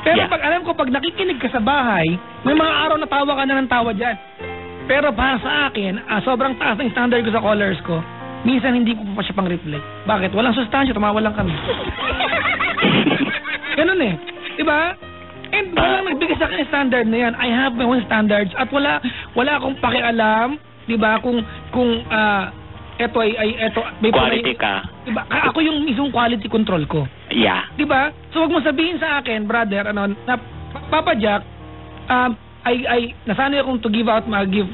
Pero pag alam ko, pag nakikinig ka sa bahay, may mga araw na tawa ka na ng tawa dyan. Pero para sa akin, sobrang taas ng standard ko sa colors ko, minsan hindi ko pa siya pang replay. Bakit? Walang sustansya, tumawa lang kami. Ganun eh. Diba? And walang nagbigay sa akin ng standard na yan. I have my own standards at wala akong pakialam, diba? Kung eto may quality ka. Diba? Ako yung mismong quality control ko. Yeah. Diba? So wag mo sabihin sa akin, brother, na Papa Jack, nasanay akong to give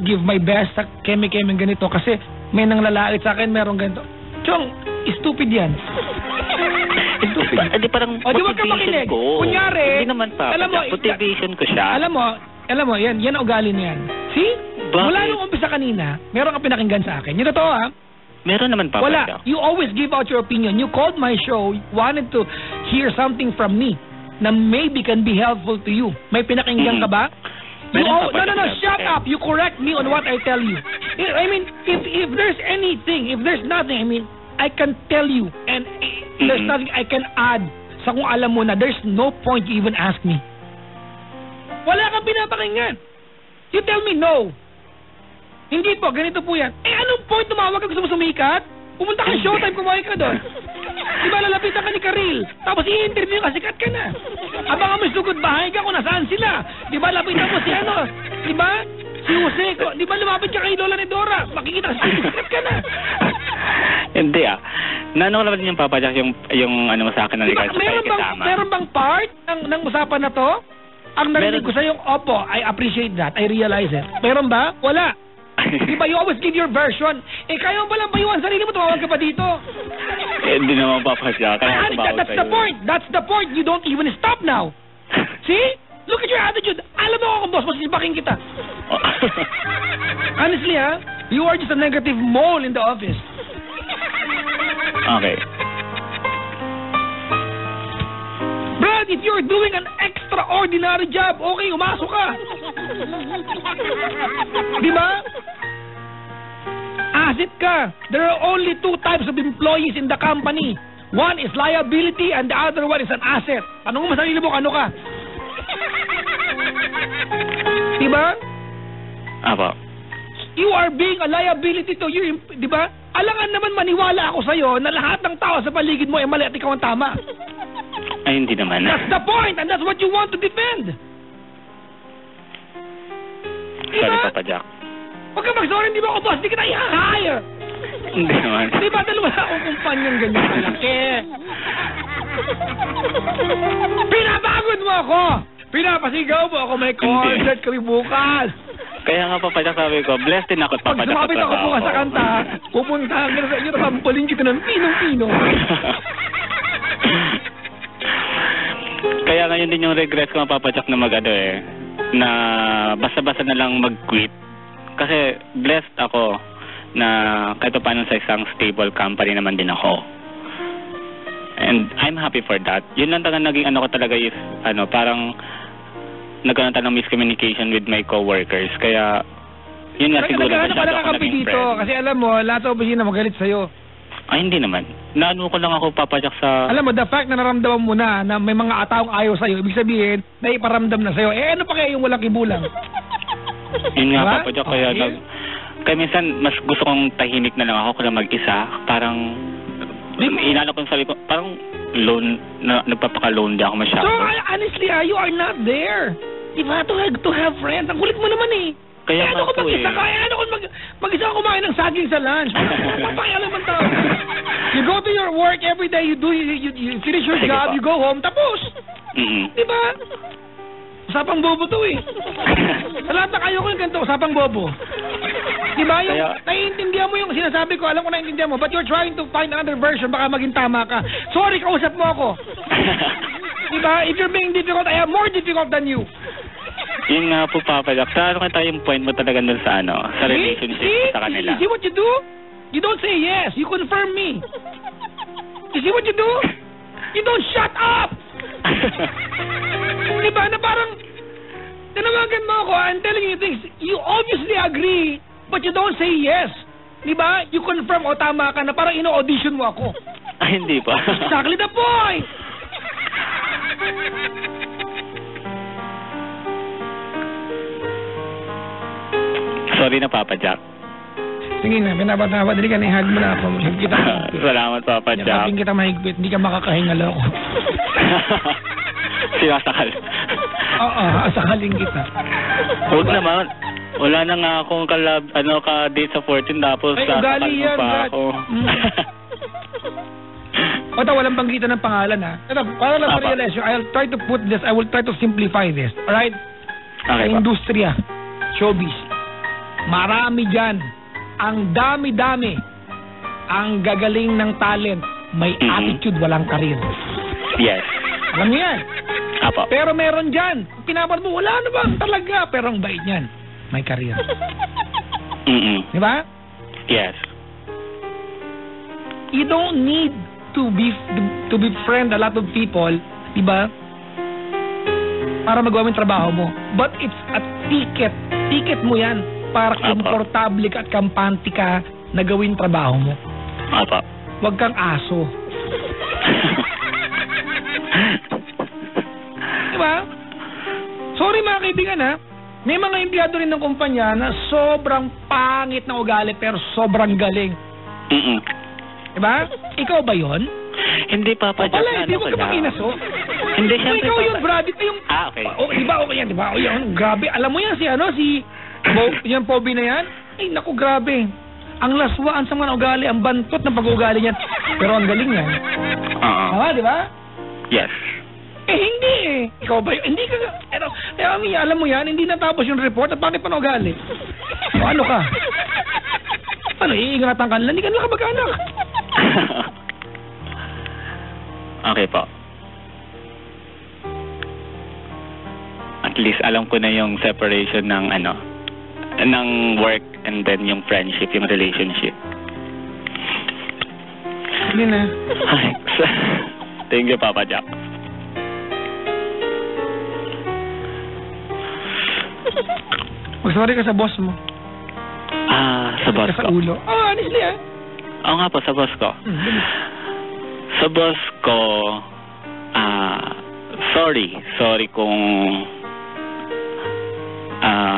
give my best sa keme-keme ganito kasi may nanglalait sa akin, merong ganito. Chong, stupid yan. Stupid. Di parang motivation ko. Kunyari, hindi naman pa. Motivation ko siya. Alam mo, yan ugali na yan. See? Bakit? Mula nung umpisa kanina, meron kang pinakinggan sa akin. Yung totoo ha? Meron naman pa. Wala. You always give out your opinion. You called my show, wanted to hear something from me na maybe can be helpful to you. May pinakinggan ka ba? No, shut up. You correct me on what I tell you. I mean, if there's anything, if there's nothing, I mean, I can tell you and there's nothing I can add sa kung alam mo na there's no point you even ask me. Wala kang pinapakinggan. You tell me no. Hindi po, ganito po yan. Anong point tumawag ka gusto mo sumikat? Pumunta ka Showtime, kumain ka doon. Diba lalapitan ka ni Karil? Tapos i-interview ka, sikat ka na. Abangan mo sugod bahay ka kung nasaan sila. Diba lapitan mo si ano? Diba? Si Jose, diba lumapit ka kay Lola ni Dora? Makikita ka sikat ka na. Hindi Nano ko naman yung Papa Jack yung ano mo sa akin na diba, regards sa kasama. Meron bang part ng usapan na to? Ang narinig ko sa yung, opo, I appreciate that. I realize it. Meron ba? Wala. Diba, you always give your version. Kaya mo palang payuhan sarili mo, tumawag ka pa dito. Hindi naman papasya. That's the point. That's the point. You don't even stop now. See? Look at your attitude. Alam mo ako kung boss, masisipaking kita. Honestly, you are just a negative mole in the office. Okay. Brad, if you're doing an extraordinary job, okay, umasok ka. Diba? Asset ka. There are only 2 types of employees in the company. One is liability and the other one is an asset. Tanong mo sarili mo, ano ka? Diba? Apo. You are being a liability to your, diba? Alangan naman maniwala ako sa'yo na lahat ng tao sa paligid mo ay mali at ikaw ang tama. Ay, hindi naman. That's the point and that's what you want to defend. Sorry, Papa Jack. Huwag ka mag-sorry, hindi ba ako boss? Hindi kita i-hire. Hindi naman. Di ba dalawa akong kumpanyang ganyan kalaki? Pinapagod mo ako! Pinapasigaw mo ako, may concert kami bukas. Kaya nga, Papa Jack, sabi ko, blessed din ako at Papa Jack. Pag sumapit ako bukas sa kanta, pupuntahan ka na sa inyo, tapampalin kita ng pinong-pino. Kaya ngayon din yung regret ko, Papa Jack, na na basta-basta na lang mag-quit. Kasi blessed ako na kahit paano sa isang stable company naman din ako. And I'm happy for that. Yun lang talaga naging ko talaga is, parang nagkaroon tayo ng miscommunication with my coworkers. Kaya, yun nga siguro masyado ako naging dito, friend. kasi alam mo, lahat sa opisina magalit sa'yo. Ay, hindi naman. Naano ko lang ako, Papa Jack, sa... Alam mo, the fact na naramdaman mo na may mga ataong ayaw sa'yo, ibig sabihin, na iparamdam na sa'yo. Ano pa kaya yung walang kibulang? Yun nga, diba? Papa Jack, kaya kaya minsan, mas gusto kong tahimik na lang ako kung mag-isa. Parang, inala ko yung sarili ko, parang nagpapaka-lonely ako masyado. So, honestly, you are not there. You have to have friends. Ang kulit mo naman eh. Kaya ano ko mag-isa ka? Ano ko mag-isa ko kumain ng saging sa lunch? Papakialam ang tao. You go to your work every day, you finish your job, you go home, tapos. Diba? Usapang bobo to eh. Sa lahat na kayo ko yung ganito, usapang bobo. Diba? Naiintindihan mo yung sinasabi ko, alam ko naiintindihan mo, but you're trying to find another version, baka maging tama ka. Sorry, kausap mo ako. Diba? If you're being difficult, I am more difficult than you. Yun nga po, Papa Jack. Sa ano yung point mo talaga dun sa sa relationship sa kanila? You see what you do? You don't say yes. You confirm me. You see what you do? You don't shut up! Diba? Na parang, tinawagan mo ako, I'm telling you things, you obviously agree, but you don't say yes. Diba? You confirm, tama ka na, parang ino-audition mo ako. Ay, hindi pa. Exactly the point! Sorry na, Papa Jack. Sige na, pinapatawa. Dali ka na, ihag mo na ako. Kita Salamat, Papa Jack. Kapag kita mahigpit, hindi ka makakahingal ako. Sinasakal. Oo, sakalin kita. Huwag naman. Wala na nga akong ka-date sa 14 tapos sasakal mo pa ako. Ito, walang banggitan ng pangalan, ha? Ito, para lang ma-realize you, I'll try to put this, I will try to simplify this. Alright? Okay, sa industriya, showbiz, marami dyan. Ang dami-dami. Ang gagaling ng talent. May attitude, walang karir. Yes. Alam niyo yan? Apo. Pero meron dyan. Pinapad mo, wala na ba talaga? Pero ang bait niyan, may karir. Di ba? Yes. You don't need to befriend a lot of people, di ba? Para magawa mo yung trabaho mo. But it's a ticket. Ticket mo yan para komportable ka at kampante ka na gawin trabaho mo. Apa. Huwag kang aso. Diba? Sorry mga kaibigan, ha? May mga empleyado rin ng kumpanya na sobrang pangit na ugali pero sobrang galing. Diba? Ikaw ba yon? Hindi, Papa Jack. Hindi mo ka makinaso. Hindi, syempre. Ikaw yun, Brad. Ito yung... Okay. Diba okay yan, diba? Grabe. Alam mo yan si yung Poby na yan? Ay, naku, grabe. Ang laswaan sa mga ugali, ang bantot ng pag-ugali niyan. Pero ang galing yan. Di ba? Yes. Hindi eh. Ikaw ba yun? Hindi ka... Pero, alam mo yan, hindi natapos yung report at bakit pa na ugali? Ano ka? Ano, iingatan ka nila? Hindi ka nila kamag-anak. Okay po. At least alam ko na yung separation ng ng work and then yung friendship, yung relationship. Hindi na. Thank you, Papa Jack. Mag-sorry ka sa boss mo. Sa boss ko. Sa ulo. Honestly, Oo nga po, sa boss ko. Sa boss ko, sorry kung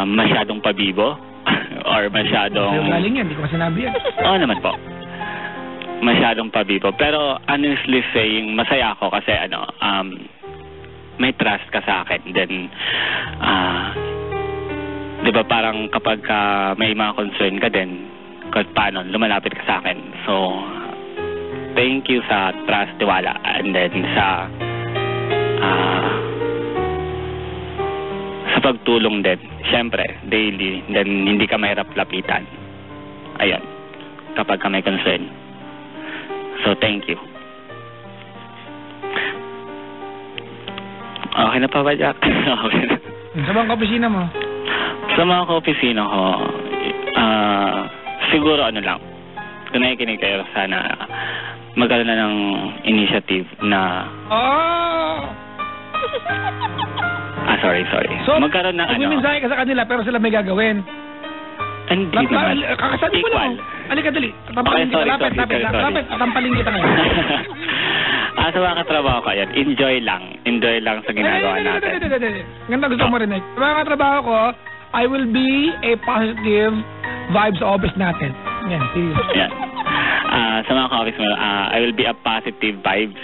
masyadong pabibo or masyadong... Galing yan, hindi ko masinabi yan. Oo naman po. Masyadong pabibo. Pero honestly saying, masaya ako kasi may trust ka sa akin. Then, di ba parang kapag may mga concern ka din, kahit paano, lumalapit ka sa akin. So, thank you sa trust, tiwala, and then sa pagtulong din. Siyempre, daily, then hindi ka mahirap lapitan. Ayun, kapag ka may concern. So, thank you. Okay na pa ba, Jack? Okay na. Sa mga kaopisina mo? Sa mga kaopisina ko, siguro lang, kung nakikinig kayo, sana magkaroon na ng initiative na... Sorry. So, magkaroon ng magmimensahe ka sa kanila pero sila may gagawin. Hindi naman. Kakasabi mo lang. Halika, dali. Tampalin kita. Lapit. Tampalin kita ngayon. Sa mga katrabaho ko, yan. Enjoy lang sa ginagawa natin. Ganda gusto mo rin, eh. Sa mga katrabaho ko, I will be a positive vibe sa office natin. Yan, serious. Yan. Sa mga ka-office mo, I will be a positive vibes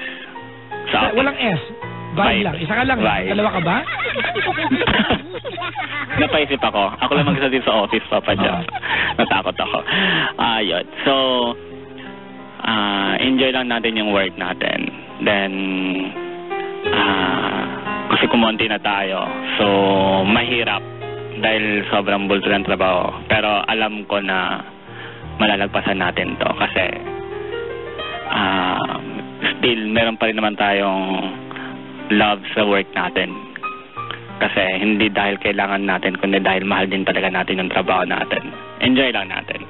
sa office. Walang S. Vibe lang. Isa ka lang. Vibe. Dalawa ka ba? Napaisip ako. Ako lang mag-isa din sa office, Papa Jack. Natakot ako. Yun. So, enjoy lang natin yung work natin. Then, kasi kumonti na tayo. So, mahirap dahil sobrang bulto ng trabaho. Pero alam ko na malalagpasan natin to kasi still meron pa rin naman tayong love sa work natin. Kasi hindi dahil kailangan natin, kundi dahil mahal din talaga natin yung trabaho natin. Enjoy lang natin.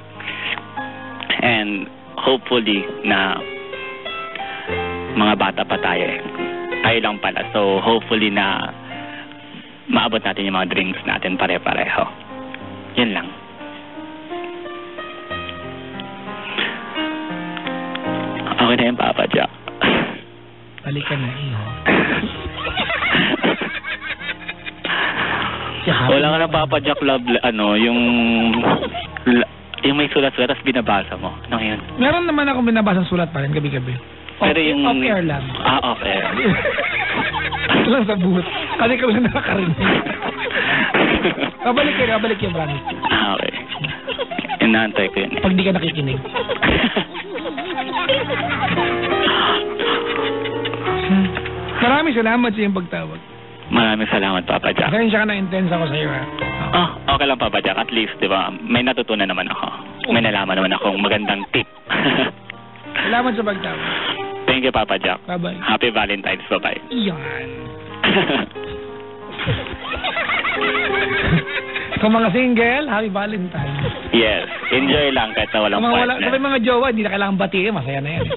And hopefully na mga bata pa tayo. Tayo lang pala. So hopefully na maabot natin yung mga dreams natin pare-pareho. Yun lang. Okay na yung Papa Jack. Balik ka na, iho. Wala ka na Papa Jack love, yung may sulat-sulat tapos binabasa mo. Ano yun? Meron naman akong binabasang sulat pa rin gabi-gabi. Pero yung... Off-air lang. Off-air. Ito lang sa booth. Kasi kami lang nakakarinig. Kabalik yung promise. Okay. Inaantay ko yun. Pag di ka nakikinig. Maraming salamat sa iyong pagtawag. Maraming salamat, Papa Jack. Pasensya ka na intense ako sa iyo, ha? Okay lang, Papa Jack. At least, di ba, may natutunan naman ako. May nalaman naman akong magandang tip. Salamat sa pagtawag. Thank you, Papa Jack. Bye-bye. Happy Valentine's. Bye-bye. Yan. Sa mga single, happy Valentine's. Yes. Enjoy lang kahit na walang partner. Sa mga jowa, hindi na kailangan batiin. Masaya na yan.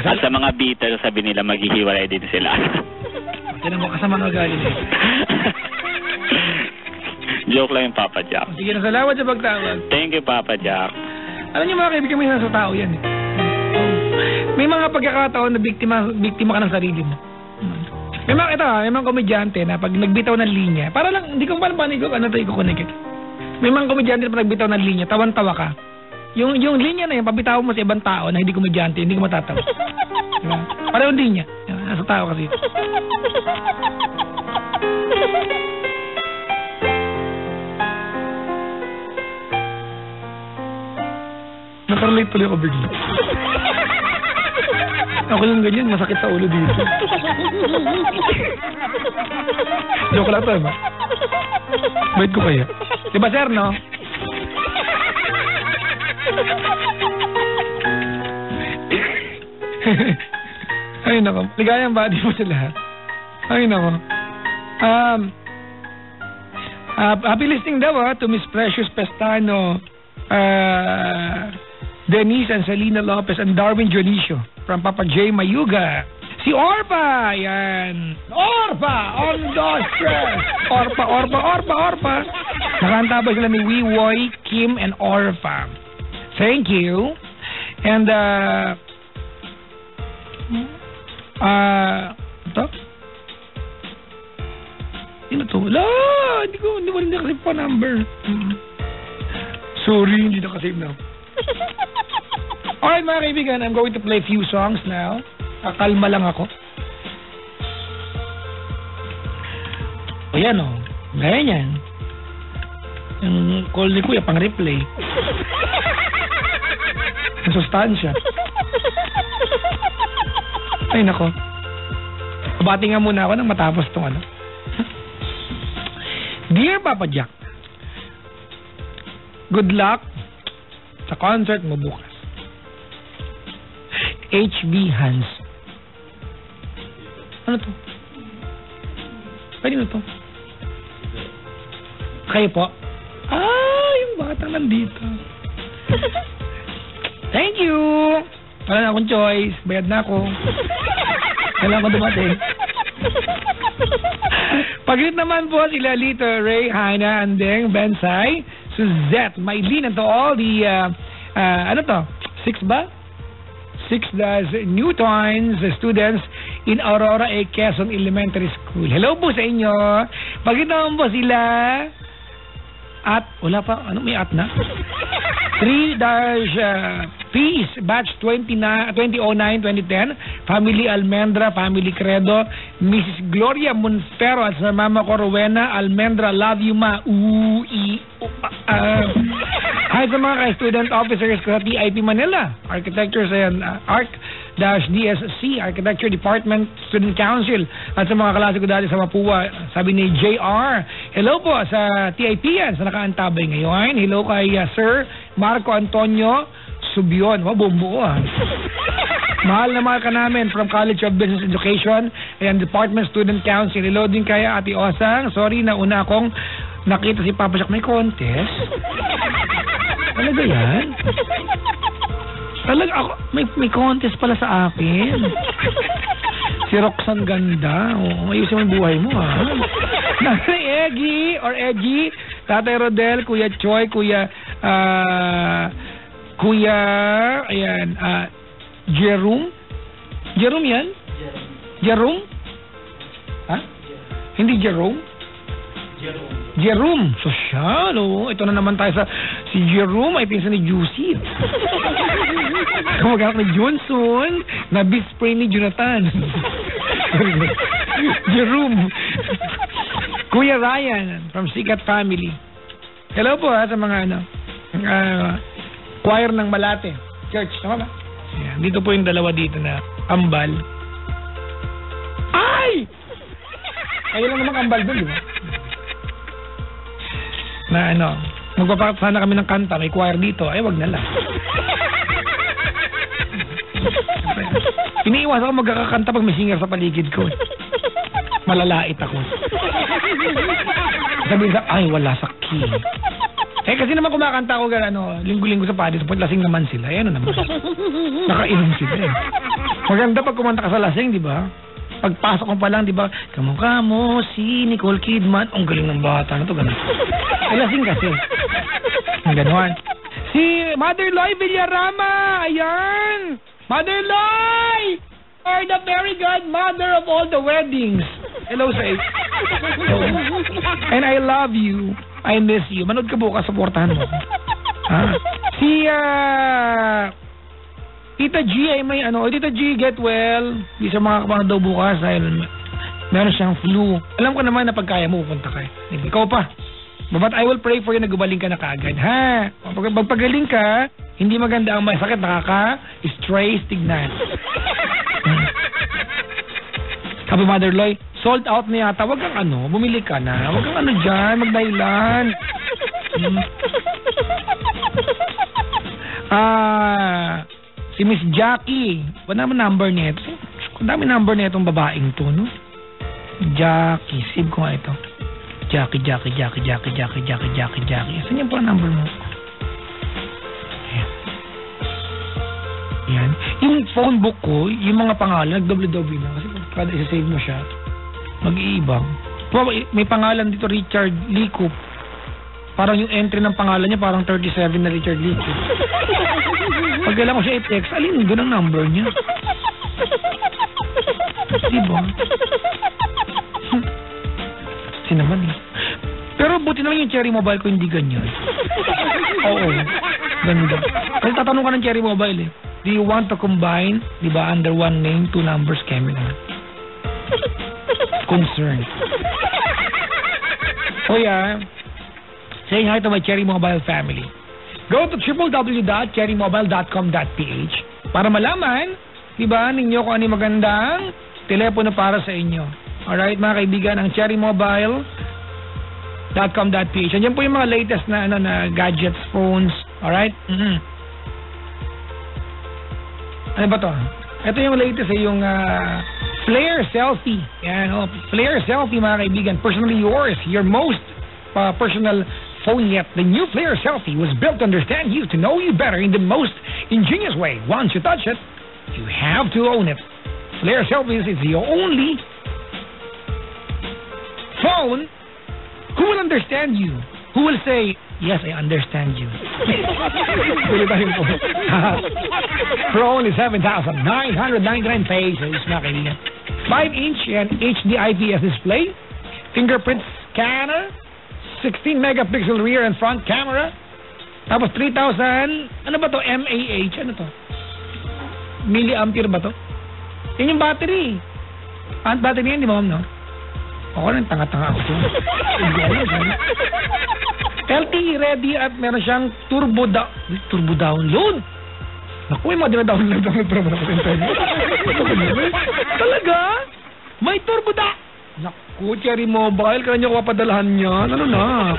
At sa mga bitter, sabi nila maghihiwalay din sila. Tinan mo ka sa mga galing. Joke lang yung Papa Jack. Sige na, salamat sa pagtawag. Thank you, Papa Jack. Alam niyo mga kaibigan, may sa tao yan. May mga pagkakataon na biktima ka ng sarili mo. May mga komedyante na pag nagbitaw ng linya, para lang, hindi ko paano ikukunik. May mga komedyante na pag nagbitaw ng linya, tawan-tawa ka. Yung linya na yun, pabitaw mo sa ibang tao na hindi komedyante, hindi ko matatawa. Diba? Para yung linya. Nasa tao kasi. Nakarelate tuloy ako bigla. Ako yung ganyan, masakit sa ulo dito. Joke lang to, ba? Bait ko kaya. Diba, sir, no? Ay, nako. Ligayang body mo sa lahat. Ay, nako. Happy listening daw, to Miss Precious Pestano, Denise and Selena Lopez and Darwin Dionisio from Papa J. Mayuga. Si Orpa, yan. Orpa, on the stress. Orpa. Nakanta ba sila ni Wiwoy, Kim, and Orpa. Thank you. And, ito? Sino to? Hindi ko nakasave pa number. Sorry, hindi nakasave na. Alright mga kaibigan, I'm going to play a few songs now. Kakalma lang ako. O yan o. Gaya niyan. Yung call ni Kuya pang replay. Ang sustansya. Ay nako. Kabati nga muna ako nang matapos itong ano. Dear Papa Jack, good luck sa concert mo bukas. HB Hans. Ano to? Pwede na to? Kayo po? Yung batang nandito. Thank you! Wala na akong choice. Bayad na ako. Kailangan ko dumating. Paglit naman po sila Lito, Ray, Hana, Andeng, Bensay, Suzette, Maylene, and to all the, ano to? 6 ba? 6 Newtons students in Aurora A. Quezon Elementary School. Hello po sa inyo. Paglit naman po sila at, wala pa, ano may at na? 3-Peace, batch 2009-2010, Family Almendra, Family Credo, Mrs. Gloria Monfero at sa Mama ko Rowena Almendra, love you ma. Hi sa mga ka-student officers ko sa TIP Manila, Architecture and DSC Architecture Department Student Council at sa mga klase ko dati sa Mapua. Sabi ni JR, hello po sa TIP yan sa nakaantabay ngayon. Hello kay Sir Marco Antonio Subion. Bumbuo Mahal na mahal ka namin from College of Business Education and Department Student Council. Hello din kay Ate Osang. Sorry na una akong nakita si Papa Jack. May contest? Talaga yan? Talaga ako, may contest pala sa akin. Si Roxanne ganda. Ayusin mo yung buhay mo, ha? Nanay Eggy, Tatay Rodel, Kuya Choi, Kuya, ayan, Jerome? Jerome yan? Jerome? Ha? Hindi Jerome? Jerome. Sosyal, Ito na naman tayo sa... Si Jerome ay pinsan ni Juicy. Kamag-anak ni Johnson, na best friend ni Jonathan. Jerome. Kuya Ryan, from Sikat Family. Hello po sa mga choir ng Malate Church. Tama ba? Yan. Dito po yung dalawa dito na ambal. Ay! Ayun lang naman ambal doon, di ba? Na magpapakita sana kami ng kanta, may choir dito, ay wag na lang. Iniiwas ako magkakakanta pag may singer sa paligid ko. Malalait ako. Sabihin sa, ay wala sa key. Kasi naman kumakanta ako linggo-linggo sa padis, lasing naman sila. Naman. Nakainom sila. Maganda pag kumanta ka sa lasing, di ba? Pagpasok ko pa lang, di ba? Kamukha mo si Nicole Kidman. Ang galing ng bata na to, ganun. Lasing kasi. Ganon. Si Mother Loy Villarama. Ayan. Mother Loy! You're the very good mother of all the weddings. Hello, say. And I love you. I miss you. Manood ka bukas, supportahan mo. Si Tita G ay may Tita G, get well. Di sa mga kapag daw bukas dahil meron siyang flu. Alam ko naman na pagkaya mo pupunta ka. Ikaw pa. But I will pray for you na gumaling ka na kaagad. Ha? Pagpagaling ka, hindi maganda ang masakit. Nakaka-stress, tignan. Sabi Mother Loy, sold out na yata. Huwag kang bumili ka na. Huwag kang dyan, magdahilan. Si Miss Jackie. Wala naman number nito. Ang dami number nitong babaeng to, no? Jackie. Save ko nga ito. Jackie. Saan yan po ang number mo? Yan. Yung phone book ko, yung mga pangalan, nag-double-double na. Kasi kada isa-save mo siya, mag-iibang. May pangalan dito, Richard Licup. Parang yung entry ng pangalan niya, parang 37 na Richard Licup. Pag kailangan ko siya i-text, alin doon ang number niya? Diba? Sinaman eh. Pero buti naman yung Cherry Mobile ko hindi ganyan. Oo. Ganda. Kasi tatanong ka ng Cherry Mobile eh. Do you want to combine, di ba, under one name, two numbers, kemi na? Concerned. Oh yeah. Saying hi to my Cherry Mobile family. Go to www.cherrymobile.com.ph para malaman, di ba, ninyo kung ano yung magandang telepono para sa inyo. Alright, mga kaibigan, ang cherrymobile.com.ph. Andiyan po yung mga latest na na gadgets, phones. Alright? Ano ba to? Ito yung latest yung Flare Selfie. Yan, Flare Selfie, mga kaibigan. Personally yours. Your most personal phone yet. The new Flare Selfie was built to understand you, to know you better in the most ingenious way. Once you touch it, you have to own it. Flare Selfies is the only phone who will understand you. Who will say, yes, I understand you. For only 7,999 pesos, mga kaibigan. 5-inch and HD IPS display, fingerprint scanner, 16 megapixel rear and front camera, tapos 3,000, ano ba to? mAh, ano to? Milliampere ba to? Yan yung battery. Ang battery yan, di ba, no? Ako lang, tanga-tanga ako. LTE ready at meron siyang turbo download. Naku, may mga dinadawin pero mo na kasi talaga? May turbo da! Naku, Cherry Mobile, kailan niyo ko papadalahan yan? Ano na?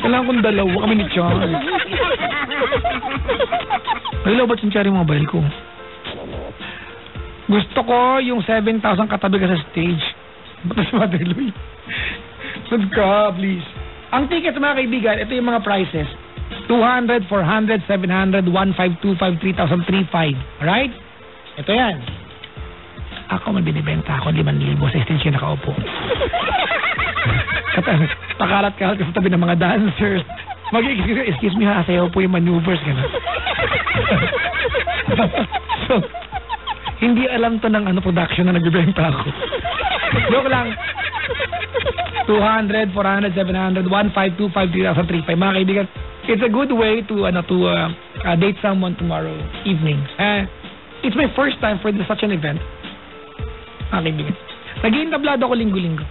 Kailangan kong dalawa kami ni Charles. Hello, ba't yung Cherry Mobile ko? Gusto ko yung 7,000 katabi ka sa stage. Ba't sa Mother Louie? Sud ka, please. Ang tickets, mga kaibigan, ito yung mga prices. 200, 400, 700, 1,525, 3,000, 3,500. Alright? Ito yan. Ako may binibenta ako 5,000 sa stage yung nakaupo. Pakalat-kalat ka sa tabi ng mga dancers. Excuse me ha, sayo po yung maneuvers. So, hindi alam to ng production na nagbibenta ako. Joke lang. 200, 400, 700, 1,525, 3,000, 3,500. Mga kaibigan, it's a good way to date someone tomorrow evening. It's my first time for such an event. Mga kaibigan. Nag-iintablado ako linggo-linggo.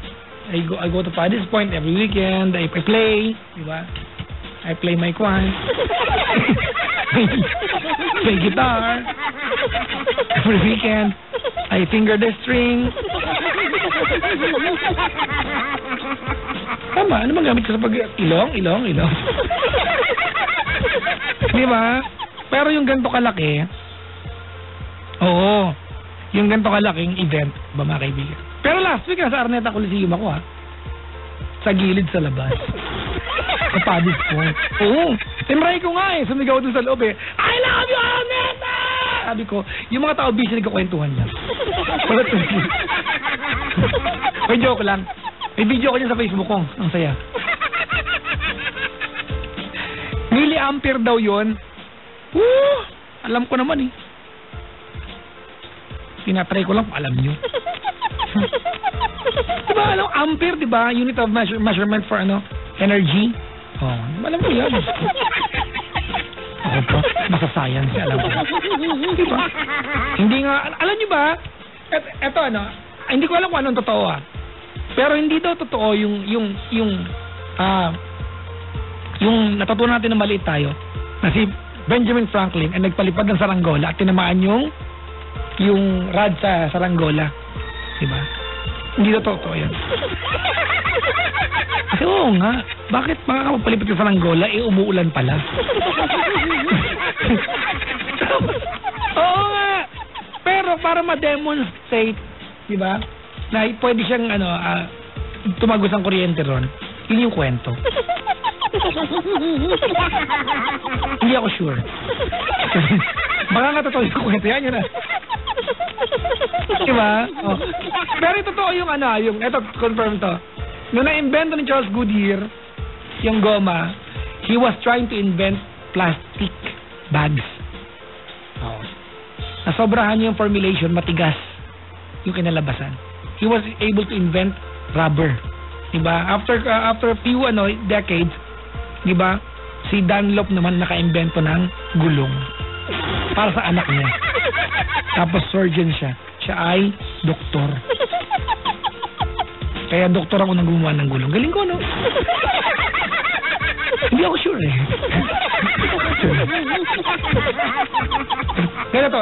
I go to Paddy's Point every weekend. I play, di ba? I play my kwan. Play guitar. Every weekend, I finger the string. Tama, ano bang gamit ko sa ilong? Di ba? Pero yung ganito kalaki, oo, yung ganito kalaking event, ba mga kaibigan? Pero last week, nasa Araneta Coliseum ako sa gilid sa labas. Sa Paddy's Point. Oo. Tinry ko nga sumigaw dun sa loob I love you, Araneta! Sabi ko, yung mga tao busy nagkakwentuhan lang. May joke lang. May video ko niya sa Facebook ko. Ang saya. Milliampere daw yun. Alam ko naman Tinatry ko lang kung alam nyo. Diba, ampere, diba? Unit of measurement for energy. Alam mo yan. Ako pa, basta science, alam ko. Diba? Hindi nga, alam nyo ba? Eto hindi ko alam kung anong totoo Pero hindi daw totoo yung natutunan natin na maliit tayo na si Benjamin Franklin ay nagpalipad ng saranggola at tinamaan yung rad sa saranggola. Diba? Hindi daw totoo yan. Kasi oo nga, bakit makakapalipad ka sa saranggola umuulan pala? Oo nga. Pero para ma-demonstrate, diba? Na pwede siyang tumagos ang kuryente ron. Yun yung kwento. Hindi ako sure. Baka nga totoo yung kwento. Yan yun Diba? Pero totoo yung eto, confirm to. Nung na-invento ni Charles Goodyear, yung goma, he was trying to invent plastic bags. Nasobrahan yung formulation, matigas yung kinalabasan. He was able to invent rubber. Diba? After a few decades, diba? Si Dunlop naman naka-invento ng gulong para sa anak niya. Tapos surgeon siya. Siya ay doktor. Kaya doktor ako nang gumawa ng gulong. Galing ko, no? Hindi ako sure Kaya to.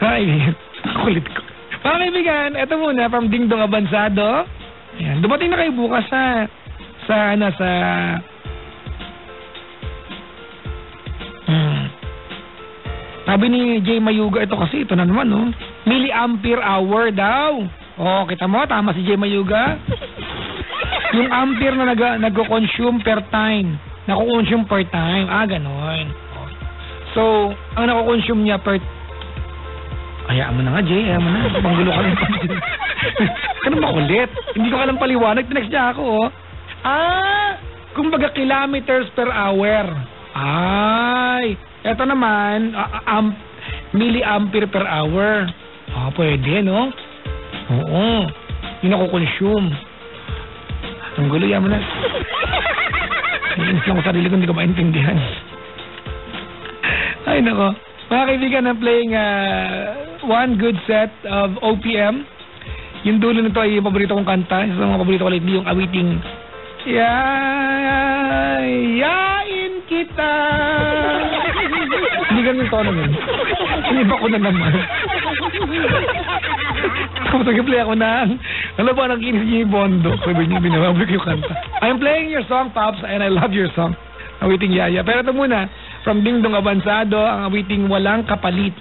Ay, kulit ko. Mga kaibigan, eto muna from Dingdong Abansado. Ayan, dumating na kayo bukas sa sabi ni Jay Mayuga, ito kasi, ito na naman, milliampere hour daw. Kita mo, tama si Jay Mayuga. Yung ampere na nag-consume per time. Nako-consume per time. Ganon. So, ang nako-consume niya hayaan mo na nga, Jay. Hayaan mo na. Panggulo ka rin. Ganun makulit. Hindi ko alam paliwanag. Tinext niya ako, kumbaga kilometers per hour. Ito naman, milliampere per hour. Pwede, no? Oo. Yung nako-consume. Ang gulo, yan mo na. Inis lang ko sarili ko, hindi ko maintindihan. Ay, nako. Mga kaibigan, I'm playing one good set of OPM. Yung dulo nito ay yung paborito kong kanta. Isa sa mga paborito ko lately, yung awiting Yayain kita. Hindi ganun yung tono nun. Iniba ko na naman. Tapos nag-play ako ng, ano ba, nag-inis niya yung bondo. Sabi niya, binawablik yung kanta. I'm playing your song, Pops, and I love your song. Awiting Yaya. Pero ito muna, from Ding Dong Abansado, ang awiting Walang Kapalit.